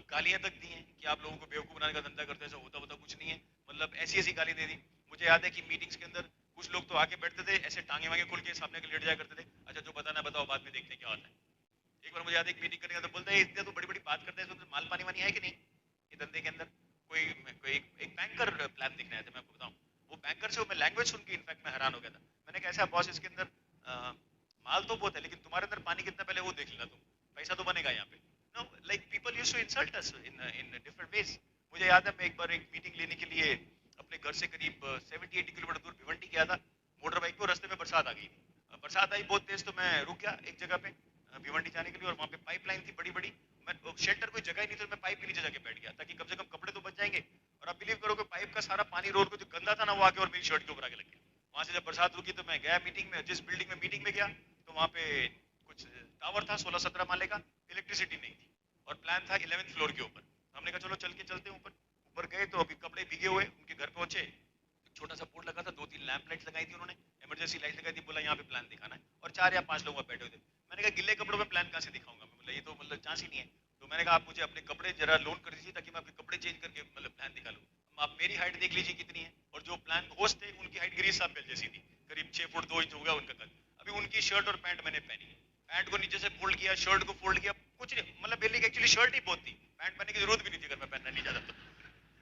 गालियां तक दी हैं कि आप लोगों को बेवकूफ बनाने का धंधा करते हैं, ऐसा होता कुछ नहीं है। मतलब ऐसी ऐसी गाली दे दी। मुझे याद है कि मीटिंग्स के अंदर कुछ लोग तो आके बैठते थे ऐसे टांगे वांगे खोल के सामने के लेट जाया करते थे, अच्छा जो बताना बताओ बाद में देखते हैं क्या होता है। एक बार मुझे याद है एक मीटिंग करने का तो बोलते हैं इतने तो बड़ी बड़ी बात करते हैं, तो माल पानी वानी है कि नहीं ये धंधे के अंदर। कोई एक बैंकर प्लान दिखने आया था, मैं आपको बताऊं वो बैंकर से मैं लैंग्वेज सुन के इनफैक्ट मैं हैरान हो गया था। मैंने कहा ऐसा बॉस इसके अंदर माल तो बहुत है लेकिन तुम्हारे अंदर पानी कितना पहले वो देख लेना, तुम पैसा तो बनेगा यहाँ पे। No like people used to insult us in different ways. मुझे याद है मैं एक बार एक मीटिंग लेने के लिए अपने घर से करीब 70-80 किलोमीटर दूर भिवंडी गया था मोटर बाइक पे, रास्ते में बरसात आ गई थी। बरसात आई बहुत तेज तो मैं रुक गया एक जगह पे भिवंडी जाने के लिए, और वहाँ पे पाइपलाइन थी बड़ी बड़ी। मैं शेल्टर कोई जगह ही नहीं थी तो मैं पाइप के नीचे जाके बैठ गया ताकि कम से कम कपड़े तो बच जाएंगे। और आप बिलीव करोगे पाइप का सारा पानी रोड को जो गंदा था ना वो आके और मेरी शर्ट के ऊपर आके लग गया। वहां से जब बरसात रुकी तो मैं गया मीटिंग में, जिस बिल्डिंग में मीटिंग में गया तो वहाँ पे कुछ टावर था 16-17 माले का, इलेक्ट्रिसिटी नहीं थी और प्लान था 11th फ्लोर के ऊपर। हमने कहा चलो चल के चलते हैं ऊपर। ऊपर गए तो अभी कपड़े भीगे हुए, उनके घर पहुंचे, छोटा सा बोर्ड लगा था, 2-3 लैंप लाइट लगाई थी उन्होंने, इमरजेंसी लाइट लगाई थी, बोला यहाँ पे प्लान दिखाना है, और 4 या 5 लोग वहाँ बैठे हुए थे। मैंने कहा गिले कपड़ों में प्लान कहाँ से दिखाऊंगा मैं, मतलब ये तो मतलब चांस ही नहीं है। तो मैंने कहा आप मुझे अपने कपड़े जरा लोन कर दीजिए ताकि मैं अपने कपड़े चेंज करके मतलब प्लान दिखा लूँ। आप मेरी हाइट देख लीजिए कितनी है, और जो प्लान होस्ट थे उनकी हाइट गिरीश साहब जैसी थी, करीब 6 फुट 2 इंच होगा उनका कद। अभी उनकी शर्ट और पैंट मैंने पहनी है, पैंट को नीचे से फोल्ड किया, शर्ट को फोल्ड किया, कुछ नहीं, मतलब बेली एक्चुअली शर्ट ही बहुत थी, पैंट पहनने की जरूरत भी नहीं थी अगर मैं पहनना नहीं चाहता तो।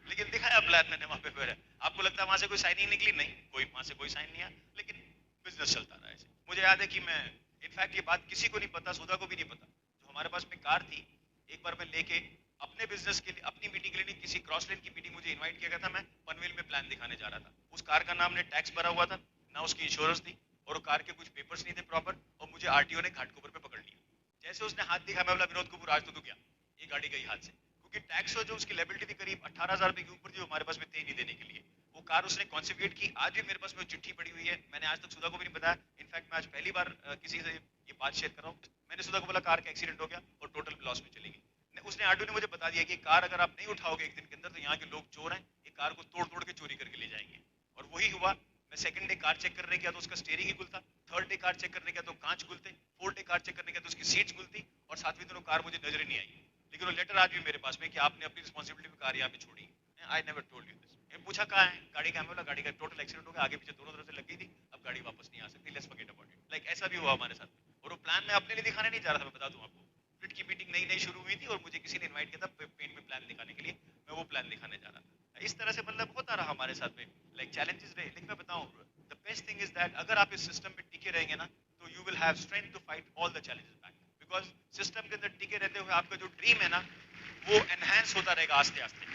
लेकिन दिखाया प्लान मैंने वहां पे। फिर आपको लगता है वहां से कोई साइनिंग निकली, नहीं, कोई वहां से कोई साइन नहीं आया, लेकिन बिजनेस चलता रहा ऐसे। मुझे याद है कि मैं इनफैक्ट ये बात किसी को नहीं पता, सुधा को भी नहीं पता, जो हमारे पास में कार थी एक बार मैं लेके अपने बिजनेस के लिए अपनी मीटिंग के लिए नहीं, किसी क्रॉस लेन की मीटिंग मुझे इनवाइट किया गया था, मैं पनवेल में प्लान दिखाने जा रहा था। उस कार का नाम ने टैक्स भरा हुआ था, ना उसकी इंश्योरेंस थी, और वो कार के कुछ पेपर्स नहीं थे प्रॉपर, और मुझे आरटीओ ने घाटकोपर पे पकड़ लिया। जैसे उसने हाथ दिखा मैं बोला विनोद कपूर आज तो तू गया, ये गाड़ी गई हाथ से, क्योंकि टैक्स जो उसकी लेबिलिटी थी करीब 18,000 रुपए के ऊपर जो हमारे पास में थे नहीं देने के लिए। वो कार उसने कॉन्सिक्यूट की, आज भी मेरे पास में चिट्ठी पड़ी हुई है, मैंने आज तक सुधा को भी नहीं बताया। इनफैक्ट मैं आज पहली बार किसी से ये बात शेयर कर रहा हूँ। मैंने सुधा को बोला कार का एक्सीडेंट हो गया और टोटल लॉस में चली गई। उसने आरटीओ ने मुझे बता दिया कि कार अगर आप नहीं उठाओगे एक दिन के अंदर तो यहाँ के लोग चोर हैं, ये कार को तोड़ तोड़ के चोरी करके ले जाएंगे। और वही हुआ। मैं सेकंड डे कार चेक करने गया तो उसका स्टीयरिंग ही गुल था, थर्ड डे कार चेक करने गया तो कांच गुल थे, फोर्थ डे कार चेक करने गया तो उसकी सीट्स गुल थी, और सातवें दिनों कार मुझे नजर ही नहीं आई। लेकिन वो लेटर आज भी मेरे पास में कि आपने अपनी रिस्पॉन्सिबिलिटी में कार यहाँ पे छोड़ी। I never told you this. मैं पूछा कहाँ है गाड़ी, का बोला गाड़ी का टोटल एक्सीडेंट हो गया, आगे पीछे दोनों तरफ से लग गई थी, अब गाड़ी वापस नहीं आ सकती, let's forget about it. Like ऐसा भी हुआ हमारे साथ। और वो प्लान मैं अपने लिए दिखाने नहीं जा रहा था, मैं बता दूं आपको। फिट की मीटिंग नई नई शुरू हुई थी और मुझे किसी ने इनवाइट किया था पेंट में प्लान दिखाने के लिए, मैं वो प्लान दिखाने जा रहा था। इस तरह से मतलब होता रहा हमारे साथ में, लाइक चैलेंजेस रहे। लेकिन मैं बताऊं the best thing is that अगर आप इस सिस्टम में टिके रहेंगे ना तो you will have strength to fight all the challenges back, because system के अंदर टिके रहते हुए आपका जो ड्रीम है ना वो एनहेंस होता रहेगा आस्ते आस्ते।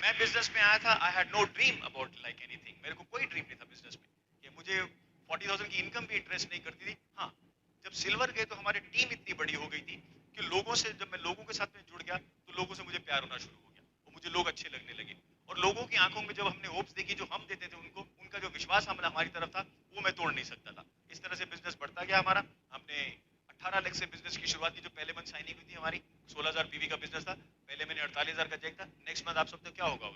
मैं बिजनेस में आया था, I had no dream about like anything, मेरे को कोई ड्रीम नहीं था बिजनेस में कि मुझे 40,000 की इनकम भी इंटरेस्ट नहीं करती थी। हाँ, जब सिल्वर गए तो हमारी टीम इतनी बड़ी हो गई थी कि लोगों से, जब मैं लोगों के साथ में जुड़ गया तो लोगों से मुझे प्यार होना शुरू हो गया और मुझे लोग अच्छे लगने लगे। और लोगों की आंखों में जब हमने होप्स देखी जो हम देते थे उनको, उनका जो विश्वास हमारी तरफ था वो मैं तोड़ नहीं सकता था। इस तरह से बिजनेस बढ़ता गया हमारा। हमने 18 लाख से बिजनेस की शुरुआत की। जो पहले मंथ साइनिंग हुई थी हमारी 16,000 पीवी का बिजनेस था। पहले मैंने 48,000 का चेक था। नेक्स्ट मंथ आप सबको क्या होगा,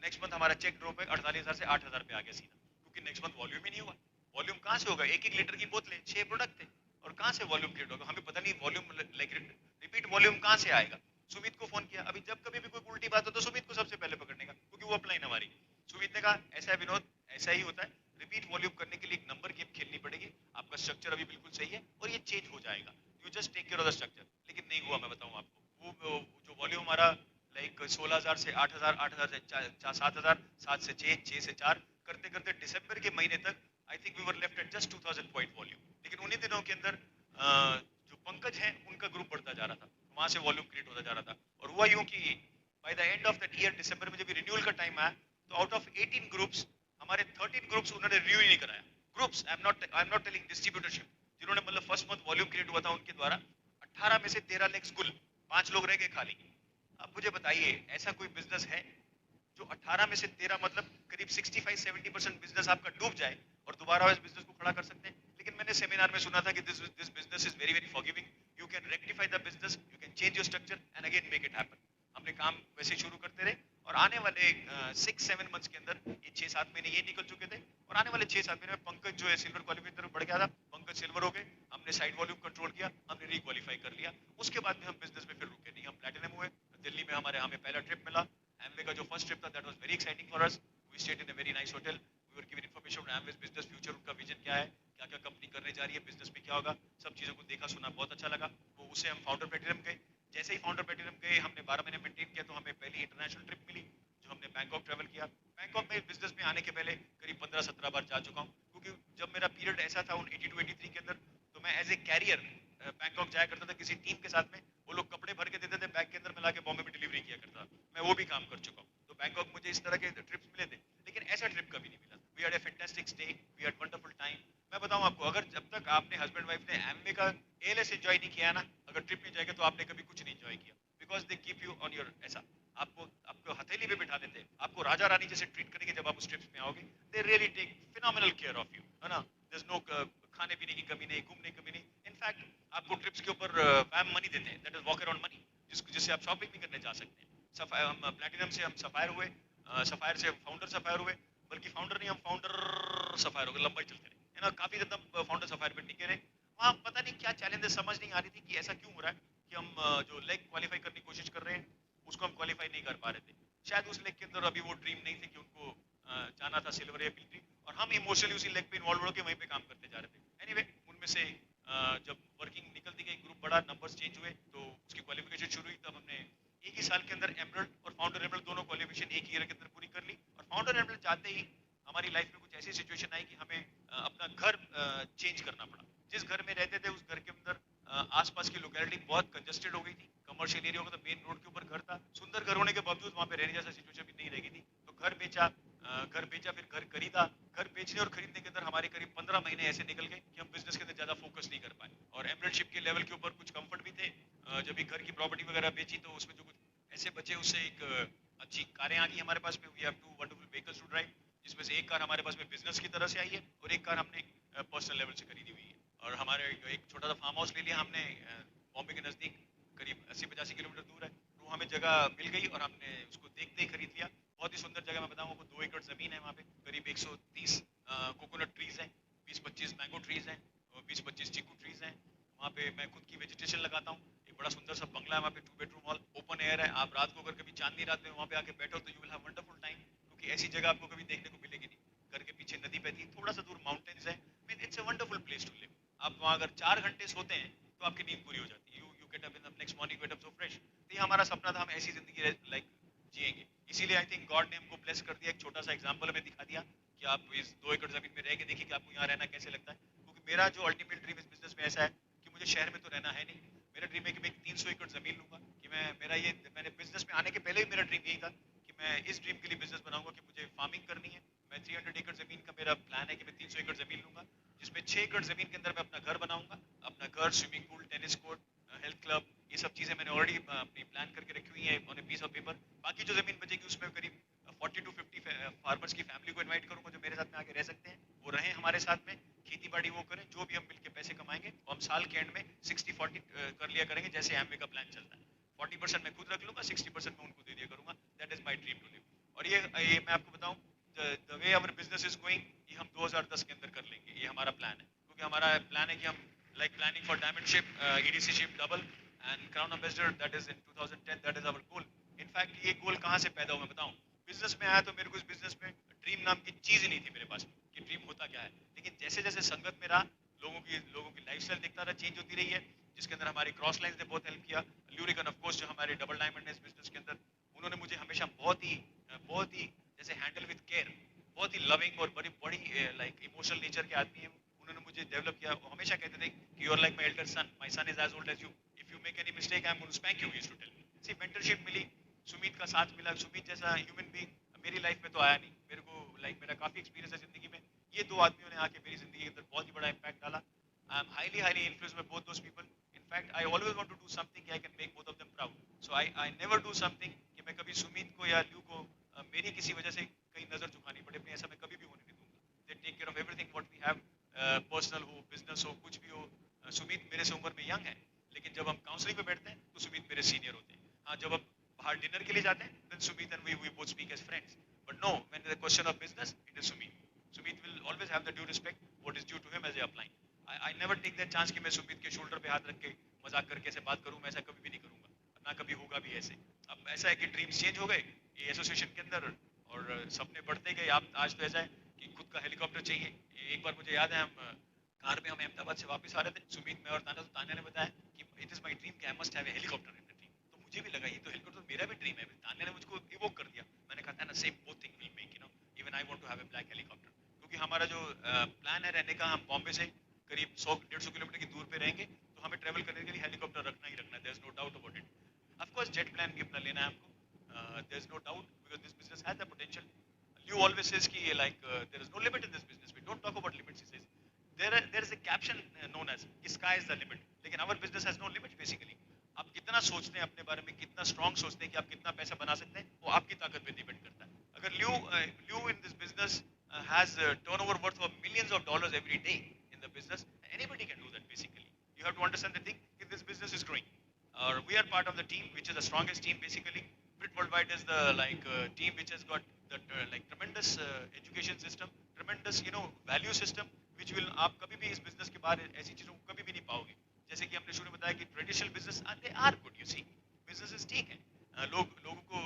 नेक्स्ट मंथ हमारा चेक ड्रॉप है 48,000 से 8,000 पे आ गया सीधा, क्योंकि नेक्स्ट मंथ वॉल्यूम ही नहीं हुआ। वॉल्यूम कहाँ से होगा, एक एक लीटर की बोतलें, 6 प्रोडक्ट थे, और कहाँ से वॉल्यूम क्रिएट होगा, हमें पता नहीं वॉल्यूम लाइक रिपीट वॉल्यूम कहाँ से आएगा। सुमित को फोन किया, अभी जब कभी भी कोई उल्टी बात हो तो सुमित को सबसे पहले पकड़ने का, क्योंकि वो अपलाइन हमारी। सुमित ने कहा ऐसा है विनोद, ऐसा ही होता है, रिपीट वॉल्यूम करने के लिए एक नंबर गेम खेलनी पड़ेगी, आपका स्ट्रक्चर अभी बिल्कुल सही है और ये चेंज हो जाएगा, you just take care of the structure. लेकिन नहीं हुआ, मैं बताऊं आपको, वो जो वॉल्यूम हमारा लाइक 16,000 से 8,000, 8,000 से 7,000, 7 से 6, 6 से 4 करते करते दिसंबर के महीने तक I think we were left at just 2,000 point volume. लेकिन उन्हीं दिनों के अंदर जो पंकज है उनका ग्रुप बढ़ता जा रहा था, वहां से वॉल्यूम क्रिएट होता जा रहा था। और हुआ यूं कि by the end of that year दिसंबर में जब रिन्यूअल का टाइम आया तो आउट ऑफ 18 ग्रुप्स हमारे 13 ग्रुप्स उन्होंने रिन्यू ही नहीं कराया। Groups, I am not telling distributorship, जिन्होंने मतलब फर्स्ट मंथ वॉल्यूम क्रिएट हुआ था उनके द्वारा 18 में से 13 लेग्स कुल, 5 लोग रह गए खाली। अब मुझे बताइए ऐसा कोई बिजनेस है जो 18 में से 13 मतलब करीब 65-70% बिजनेस आपका डूब जाए और दोबारा इस बिजनेस को खड़ा कर सकते हैं। लेकिन मैंने सेमिनार में सुना था कि this business is very very forgiving, you can rectify the business, you can change your structure and again make it happen. हमने काम वैसे ही शुरू करते रहे और आने वाले 6-7 मंथ्स के अंदर, ये 6-7 महीने ये निकल चुके थे और आने वाले 6-7 महीने में पंकज जो है सिल्वर क्वालिफाई की तरफ बढ़ गया था, पंकज सिल्वर हो गए, हमने साइड वॉल्यूम कंट्रोल किया, हमने रिक्वालीफाई कर लिया। उसके बाद में हम बिजनेस में फिर रुके नहीं, हम प्लैटिनम हुए। दिल्ली में हमें पहला ट्रिप मिला, एमवे का जो फर्स्ट ट्रिप था, that was very exciting for us. We stayed in a very nice hotel, we were given information on Amway's business future, उनका विजन क्या है, क्या क्या कंपनी करने जा रही है, बिजनेस में क्या होगा, सब चीजों को देखा सुना, बहुत अच्छा लगा। तो उससे हम फाउंडर प्लैटिनम गए। जैसे ही फाउंडर प्लैटिनम गए हमने 12 महीने मेंटेन किया तो हमें पहली इंटरनेशनल ट्रिप मिली जो हमने बैंकॉक ट्रैवल किया। बैंकॉक में बिजनेस में आने के पहले करीब 15-17 बार जा चुका हूँ, क्योंकि जब मेरा पीरियड ऐसा था उन 82-83 के अंदर, तो मैं एज ए कैरियर बैंकॉक जाया करता था किसी टीम के साथ में। वो लोग कपड़े भर के देते थे बैग के अंदर, मैं लाके बॉम्बे में डिलीवरी किया करता था। मैं वो भी काम कर चुका हूँ। तो बैंकॉक मुझे इस तरह के ट्रिप्स मिले थे, लेकिन ऐसा ट्रिप कभी नहीं मिला। We had a fantastic stay, we had wonderful time. मैं बताऊं आपको, अगर जब तक आपने हस्बैंड वाइफ ने एमवे का एएलएस एंजॉय नहीं किया ना, अगर ट्रिप में जाएगा तो आपने कभी कुछ नहीं एंजॉय किया, because they keep you on your ऐसा, आपको हथेली पे बिठा देते हैं, आपको राजा रानी जैसे ट्रीट करेंगे जब आप उस ट्रिप्स में आओगे। They really take phenomenal care of you, है ना। देयर इज नो खाने पीने की कमी नहीं, घूमने की कमी नहीं। इनफैक्ट आपको ट्रिप्स के ऊपर वैम मनी देते हैं, that is walk around money, जिससे आप शॉपिंग भी करने जा सकते हैं। सफायर, हम प्लैटिनम से हम सफायर हुए, सफायर से फाउंडर सफायर हुए, बल्कि फाउंडर नहीं हम फाउंडर सफायर हो गए, लंबाई चलते रहे, है ना। काफी ज्यादा फाउंडर सफायर पे टिके रहे। वहाँ पता नहीं क्या चैलेंजेस समझ नहीं आ रही थी कि ऐसा क्यों हो रहा है कि हम जो लेग क्वालिफाई करने की कोशिश कर रहे हैं उसको हम क्वालिफाई नहीं कर पा रहे थे। शायद उस लेग के अंदर अभी वो ड्रीम नहीं थे कि उनको जाना था सिल्वर या मिलिट्री, और हम इमोशनली उसी लेग पे इन्वॉल्व होकर वहीं पे काम करते जा रहे थे। एनीवे उनमें से जब वर्किंग निकलती गई, ग्रुप बढ़ा, नंबर्स चेंज हुए, तो उसकी क्वालिफिकेशन शुरू हुई। तब हमने एक ही साल के अंदर एमरल्ड और फाउंडर एमरल्ड दोनों क्वालिफिकेशन एक ईयर के अंदर पूरी कर ली। और फाउंडर एमरल्ड चाहते ही हमारी लाइफ में कुछ ऐसी सिचुएशन आई कि हमें अपना घर चेंज करना पड़ा। जिस घर में रहते थे उस घर के अंदर आसपास की लोकेलिटी बहुत कंजेस्टेड हो गई थी, कमर्शियल एरिया होगा, तो मेन रोड के ऊपर घर था, सुंदर घर होने के बावजूद वहाँ पे रहने जैसा सिचुएशन भी नहीं रह गई थी। तो घर बेचा, फिर घर खरीदा। घर बेचने और खरीदने के अंदर हमारे करीब 15 महीने ऐसे निकल गए कि हम बिजनेस के अंदर ज्यादा फोकस नहीं कर पाए। और एमरल्डशिप के लेवल के ऊपर कुछ कंफर्ट भी थे। जब भी घर की प्रॉपर्टी वगैरह बेची तो उसमें जो कुछ ऐसे बचे, उससे एक अच्छी कारें आ गई हमारे पास में, we have two wonderful vehicles to drive, जिसमें से एक कार हमारे पास में बिजनेस की तरह से आई है और एक कार हमने पर्सनल लेवल से खरीदी हुई है। और हमारे एक छोटा सा फार्म हाउस ले लिया हमने बॉम्बे के नजदीक, करीब 80-85 किलोमीटर दूर है। तो हमें जगह मिल गई और हमने उसको देखते ही खरीद लिया। बहुत ही सुंदर जगह, मैं बताऊं आपको, 2 एकड़ जमीन है वहाँ पे, करीब 130 कोकोनट ट्रीज हैं, 20-25 मैंगो ट्रीज हैं, 20-25 चीकू ट्रीज हैं। वहाँ पे मैं खुद की वेजिटेशन लगाता हूँ। एक बड़ा सुंदर सा बंगला है वहाँ पे, 2 बेडरूम हॉल, ओपन एयर है। आप रात को अगर कभी चांदनी रात में वहाँ पे आके बैठो तो you will have wonderful time, क्योंकि ऐसी जगह आपको कभी देखने को मिलेगी नहीं। घर के पीछे नदी बहती है, थोड़ा सा दूर माउंटेन्स है, mean it's a wonderful place to live. आप वहाँ अगर 4 घंटे सोते हैं तो आपकी नींद पूरी हो जाती है, you get up in the next morning, get up so fresh. तो ये हमारा सपना था, हम ऐसी जिंदगी लाइक जिएंगे। इसीलिए आई थिंक गॉड ने हमको ब्लेस कर दिया, एक छोटा सा एग्जांपल हमें दिखा दिया कि आप इस 2 एकड़ ज़मीन में रह के देखिए कि आपको यहाँ रहना कैसे लगता है। क्योंकि मेरा जो अल्टीमेट ड्रीम इस बिजनेस में ऐसा है कि मुझे शहर में तो रहना है नहीं। मेरा ड्रीम है कि मैं 300 एकड़ ज़मीन लूँगा, कि मैंने बिजनेस में आने के पहले भी मेरा ड्रीम यही था कि मैं इस ड्रीम के लिए बिजनेस बनाऊंगा कि मुझे फार्मिंग करनी है। मैं 300 एकड़ ज़मीन का मेरा प्लान है कि मैं 300 एकड़ ज़मीन लूँगा, जिसमें 6 एकड़ ज़मीन के अंदर मैं अपना घर बनाऊंगा। अपना घर, swimming pool, tennis court, health club, ये सब चीज़ें मैंने ऑलरेडी अपनी प्लान करके रखी हुई है on a piece of paper. बाकी जो ज़मीन बचेगी उसमें करीब 40 to 50 फार्मर्स की फैमिली को इनवाइट करूंगा जो मेरे साथ में आके रह सकते हैं, वो रहें हमारे साथ में, खेती बाड़ी वो करें, जो भी हम मिलके पैसे कमाएंगे वो हम साल के एंड में 60-40 कर लिया करेंगे, जैसे एमवे का प्लान चलता है। 40% मैं खुद रख लूंगा, 60% मैं उनको दे दिया करूंगा। That is my dream to live. और ये मैं आपको बताऊं, the way our business is going, ये हम 2010 के अंदर कर लेंगे, ये हमारा प्लान है। क्योंकि हमारा प्लान है कि हम like planning for diamond ship, EDC ship double and crown ambassador, that is in 2010, that is our goal. In fact ये गोल कहाँ से पैदा हुआ मैं बताऊं, बिजनेस में आया तो मेरे को इस बिजनेस में ड्रीम नाम की चीज ही नहीं थी मेरे पास में कि ड्रीम होता क्या है। लेकिन जैसे जैसे संगत में रहा, लोगों की लाइफस्टाइल देखता रहा, चेंज होती रही है, जिसके अंदर हमारे क्रॉस लाइंस ने बहुत हेल्प किया। ल्यूरिकन ऑफ कोर्स जो हमारे डबल डायमंड है इस बिजनेस के अंदर, उन्होंने मुझे हमेशा बहुत ही जैसे हैंडल विद केयर, बहुत ही लविंग और बड़ी बड़ी लाइक इमोशनल नेचर के आदमी है। उन्होंने मुझे डेवलप किया। वो हमेशा कहते थे कि you are like my elder son, my son is as old as you, if you make any mistake I am going to spank you, he used to tell me. See mentorship मिली, सुमित का साथ मिला। सुमित जैसा human being मेरी life में तो आया नहीं। मेरे को लाइक मेरा काफी एक्सपीरियंस है जिंदगी में, ये दो आदमियों ने आके मेरी जिंदगी के अंदर बहुत ही बड़ा इम्पैक्ट डाला। I am highly influenced by both those people. In fact I always want to do something I can make both of them proud. So I never do something कि मैं कभी सुमित को या ल्यू को मेरी किसी वजह से कहीं नजर झुकानी पड़े अपनी, ऐसा मैं कभी भी होने नहीं दूंगा। They take care of everything what we have, personal हो, बिजनेस हो, कुछ भी हो। सुमित मेरे से उम्र में यंग है, लेकिन जब हम काउंसलिंग पे बैठते हैं तो सुमित मेरे सीनियर होते हैं। हाँ, जब हम बाहर डिनर के लिए जाते हैं then Sumit and we both speak as friends. But no, when the question of business, it is Sumit. Sumit will always have the due respect what is due to him as a upline. I never take that chance कि मैं सुमित के shoulder पे हाथ रख के मजाक करके ऐसे बात करूं। मैं ऐसा कभी भी नहीं करूंगा, ना कभी होगा भी ऐसे। अब ऐसा है कि ड्रीम्स चेंज हो गए ये एसोसिएशन के अंदर, और सपने बढ़ते गए। आप आज तो ऐसा है कि खुद का हेलीकॉप्टर चाहिए। एक बार मुझे याद है, हम कार में हम अहमदाबाद से वापस आ रहे थे, सुमित, मैं और तान्या, तो तान्या ने बताया कि इट इज माय ड्रीम कि I must have a helicopter in the dream. तो मुझे भी लगा ये तो हेलीकॉप्टर तो मेरा भी ड्रीम है। तान्या ने मुझको इवोक कर दिया। मैंने कहा था ना, same both thing will make, even I want to have a black helicopter. क्योंकि हमारा जो प्लान है रहने का, हम बॉम्बे से करीब 100-150 किलोमीटर की दूर पे रहेंगे, तो हमें ट्रेवल करने के लिए हेलीकॉप्टर रखना ही रखना है। There is no doubt about it. Of course jet plan भी अपना लेना है आपको, there is no doubt, because this business has the potential. You always says कि like there is no limit in this business. We don't talk about limits. He says there is a caption known as कि sky is the limit. लेकिन our business has no limit basically. आप कितना सोचते हैं अपने बारे में, कितना स्ट्रांग सोचते हैं कि आप कितना पैसा बना सकते हैं, वो आपकी ताकत पे डिपेंड करता है। अगर ल्यू in this business has a turnover worth of millions of dollars every day in the business, anybody can do that basically. You have to understand the thing if this business is growing. We are part of the team which is the strongest team basically. Brit Worldwide is the team which has got the tremendous education system, tremendous value system, which will आप कभी भी इस business के बाहर ऐसी चीजों को कभी भी नहीं पाओगे। जैसे कि हमने शुरू में बताया कि traditional business they are good, you see businesses ठीक है, लोगों को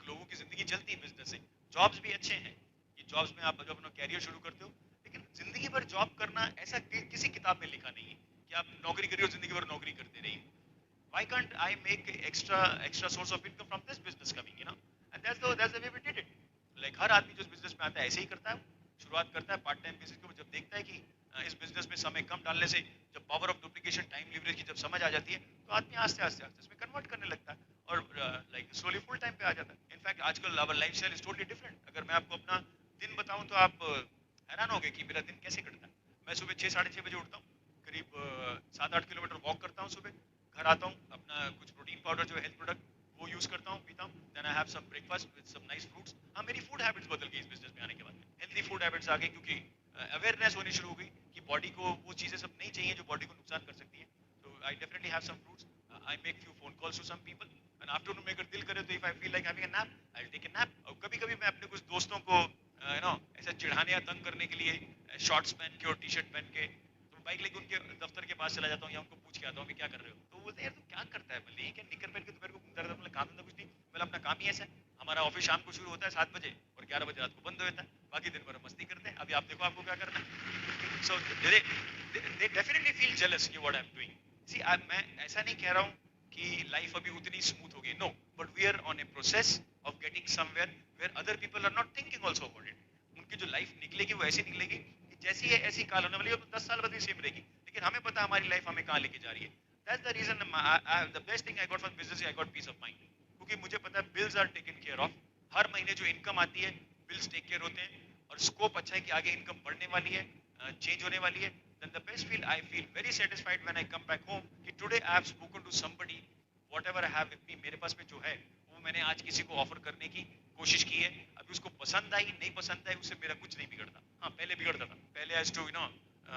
लोगों की जिंदगी चलती है बिजनेस से, जॉब्स भी अच्छे हैं। ये जॉब्स में आप जब अपना कैरियर शुरू करते हो, लेकिन जिंदगी भर जॉब करना ऐसा किसी किताब में लिखा नहीं है कि आप नौकरी करिए और जिंदगी भर नौकरी करते रहिए। Why can't I make extra source of income from this business coming, and that's the way we did it. Like हर आदमी जो इस बिजनेस में आता है ऐसे ही करता है, शुरुआत करता है पार्ट टाइम बेसिस पे। जब देखता है कि इस बिजनेस में समय कम डालने से, जब power of duplication, time leverage की जब समझ आ जाती है, तो आदमी आस्ते आस्ते इसमें कन्वर्ट करने लगता है और स्लोली फुल टाइम पे आ जाता है। इनफैक्ट आजकल our lifestyle is totally different. अगर मैं आपको अपना दिन बताऊं तो आप हैरान होंगे कि मेरा दिन कैसे कटता है। मैं सुबह 6-6:30 बजे उठता हूँ, करीब 7-8 किलोमीटर वॉक करता हूँ सुबह, घर आता हूँ, अपना कुछ प्रोटीन पाउडर जो है हेल्थ प्रोडक्ट वो यूज करता हूँ, पीता हूँ, then I have some breakfast with some nice fruits. हाँ, मेरी फूड हैबिट्स बदल गई इस बिजनेस में आने के बाद। हेल्दी फूड हैबिट्स आ गई क्योंकि अवेयरनेस होनी शुरू हो गई कि बॉडी को वो चीजें सब नहीं चाहिए जो बॉडी को नुकसान कर सकती है। तो I definitely have some fruits, I make few phone calls to some people, and afternoon में अगर दिल करे तो if I feel like having a nap, I will take a nap. और कभी-कभी मैं अपने कुछ दोस्तों को ऐसा चिढ़ाने या तंग करने के लिए शॉर्ट्स पहन के और टी शर्ट पहन के बाइक लेके उनके दफ्तर के पास चला जाता हूँ या उनको पूछ के आता हूँ कि क्या कर रहे हो। तो बोलते हैं यार तू क्या करता है, बोले क्या निकर पहन के दोपहर को घूमता रहता है। बोला काम धंधा कुछ नहीं, बोला अपना काम ही ऐसा है, हमारा ऑफिस शाम को शुरू होता है 7 बजे और 11 बजे रात को बंद हो जाता है, बाकी दिन भर मस्ती करते हैं। अभी आप देखो आपको क्या करना है। सो दे डेफिनेटली फील जेलस कि व्हाट आई एम डूइंग। सी मैं ऐसा नहीं कह रहा हूँ कि लाइफ अभी उतनी स्मूथ हो गई, no, but we are on a process of getting somewhere where other people are not thinking also about it. उनकी जो लाइफ निकलेगी वो ऐसी निकलेगी कि जैसी है ऐसी काल होने वाली है, तो 10 साल बाद भी सेम रहेगी, लेकिन हमें पता है हमारी लाइफ हमें कहाँ लेके जा रही है. That's the reason the best thing I got from business, I got peace of mind, क्योंकि मुझे पता है bills are taken care of. हर महीने जो इनकम आती है बिल्स टेक केयर होते हैं, और स्कोप अच्छा है कि आगे इनकम बढ़ने वाली है, चेंज होने वाली है. then the best feel I feel very satisfied when I come back home कि today I have spoken to somebody, whatever I have with me, मेरे पास में जो है वो मैंने आज किसी को ऑफर करने की कोशिश की है. अभी उसको पसंद आई नहीं पसंद आई उससे मेरा कुछ नहीं बिगड़ता. हाँ पहले बिगड़ता था, पहले I used to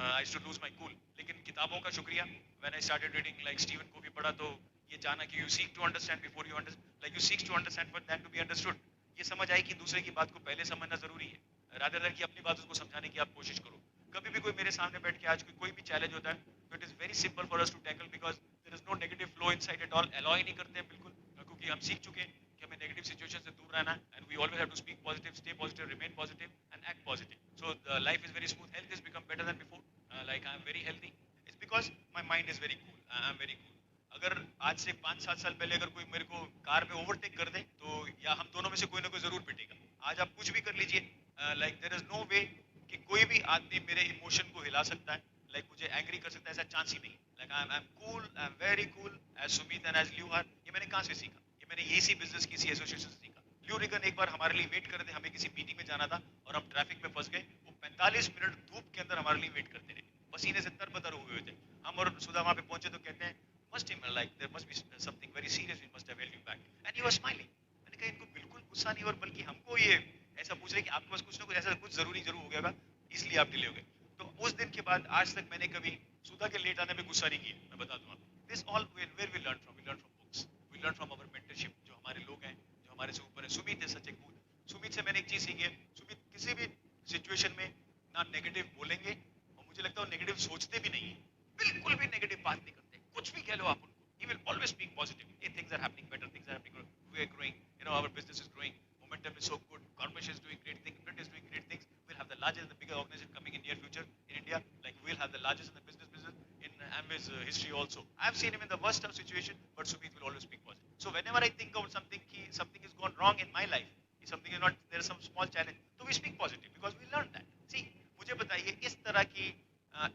I used to lose my cool, लेकिन किताबों का शुक्रिया, when I started reading like Stephen को भी पढ़ा तो ये जाना कि you seek to understand before you understand, like you seek to understand for that to be understood. ये समझ आई कि दूसरे की बात को पहले समझना जरूरी है, rather than कि अपनी बात उसको समझाने की आप कोशिश करो. कभी भी कोई मेरे सामने बैठ के आज कोई भी चैलेंज होता है तो it is very simple for us to tackle, because there is no negative flow inside at all. Allow ही नहीं करते हैं बिल्कुल, क्योंकि हम सीख चुके हैं कि हमें नेगेटिव सिचुएशन से दूर रहना है, and we always have to speak positive, stay positive, remain positive and act positive. So the life is very smooth, health is become better than before, like I am very healthy. It's because my mind is very cool, I am very cool. अगर आज से 5-7 साल पहले अगर कोई मेरे को car में ओवरटेक कर दे तो या हम दोनों में से कोई ना कोई जरूर पिटेगा. आज आप कुछ भी कर लीजिए, लाइक देयर इज नो वे कि कोई भी आदमी मेरे इमोशन को हिला सकता है, लाइक मुझे एंग्री कर सकता है, ऐसा चांस ही नहीं. Like I am cool, I am very cool as Sumit and as you are. ये मैंने कहाँ से सीखा? ये मैंने इसी बिजनेस की इसी एसोसिएशन से सीखा. ल्यू रिगन एक बार हमारे लिए वेट कर रहे थे, हमें किसी मीटिंग में जाना था और हम ट्रैफिक में फंस गए. वो 45 मिनट धूप के अंदर हमारे लिए वेट करते रहे, पसीने से तरबतर हुए हुए थे. हम और सुधा वहां पे पहुंचे तो कहते हैं must him like there must be something very serious, we must have held you back, and he was smiling. मैंने कहा इनको बिल्कुल गुस्सा नहीं, और बल्कि हमको ये ऐसा पूछ रहे कि आपके पास कुछ ना कुछ ऐसा कुछ जरूरी जरूर हो गया होगा इसलिए आप डिले हो गए. तो उस दिन के बाद आज तक मैंने कभी सुधा के लेट आने में गुस्सा नहीं किया, मैं बता दूं आपको. This all where we learn from books, we learn from our mentorship. जो हमारे लोग हैं जो हमारे से ऊपर है, Sumit is such a cool. Sumit से मैंने एक चीज सीखी है, सुमित किसी भी सिचुएशन में ना नेगेटिव बोलेंगे, और मुझे लगता है नेगेटिव सोचते भी नहीं है, बिल्कुल भी नेगेटिव बात नहीं करते. कुछ भी कह लो आप उनको, he will always speak positive. Hey, things are happening better, things are happening good, we are growing, our business is growing, momentum is so good, corporation is doing great things, Brit is doing great things, we'll have the largest and the bigger organization coming in near future in India, like we'll have the largest in the business in Amway's history also. I've seen him in the worst of situation, but Sumit will always speak positive. So whenever I think about something has gone wrong in my life, something is not, there is some small challenge, so we speak positive because we learned that. See, मुझे बताइए इस तरह की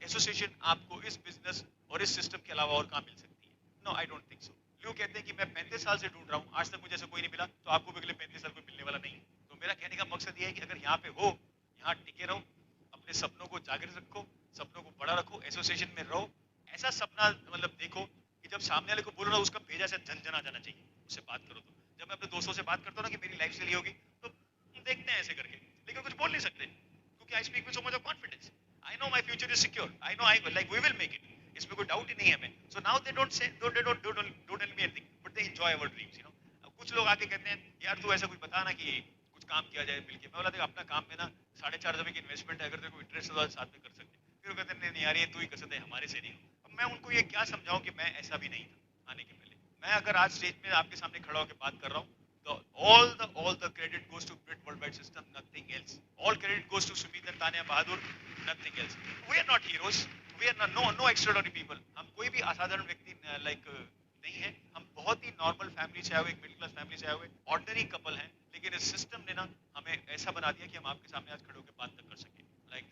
association आपको इस business और इस system के अलावा और कहाँ मिल सकती है? No, I don't think so. लोग कहते हैं कि मैं 35 साल से ढूंढ रहा हूँ, आज तक मुझे ऐसा कोई नहीं मिला, तो आपको भी अगले 35 साल कोई मिलने वाला नहीं. तो मेरा कहने का मकसद ये है कि अगर यहाँ पे हो, यहाँ टिके रहो, अपने सपनों को जागृत रखो, सपनों को बड़ा रखो, एसोसिएशन में रहो. ऐसा सपना मतलब देखो कि जब सामने वाले को बोलो ना उसका भेजा से झंझना जाना चाहिए. उससे बात करो तो जब मैं अपने दोस्तों से बात करता हूँ ना कि मेरी लाइफ से होगी, तो देखते हैं ऐसे करके, लेकिन कुछ बोल नहीं सकते क्योंकि I speak with so much of confidence. I know my future is secure, I know I like we will make it, इसमें कोई डाउट ही नहीं है हमें. So now they don't say don't tell me anything, but they enjoy our dreams, अब कुछ लोग आके कहते हैं यार तू ऐसा कुछ बता ना कि कुछ काम किया जाए मिलके. मैं बोला देख अपना काम में ना 4.5 की इन्वेस्टमेंट है, अगर तेरे को इंटरेस्ट हो तो साथ में कर सकते. फिर वो कहते हैं नहीं यार ये तू ही कर सकते, हमारे से नहीं. अब मैं उनको ये क्या समझाऊं कि मैं ऐसा भी नहीं था आने के पहले. मैं अगर आज स्टेज में आपके सामने खड़ा होकर बात कर रहा हूँ, तो all the credit goes to Brit Worldwide System, nothing else. All credit goes to Sumit and Tanya Bahadur, nothing else. We are not heroes, we are not, no extraordinary people. हम कोई भी असाधारण व्यक्ति लाइक नहीं है. हम बहुत ही normal family से आए हुए, एक मिडिल क्लास फैमिली से आए हुए ऑर्डिनरी कपल हैं, लेकिन इस सिस्टम ने ना हमें ऐसा बना दिया कि हम आपके सामने आज खड़े होकर बात तक कर सके. लाइक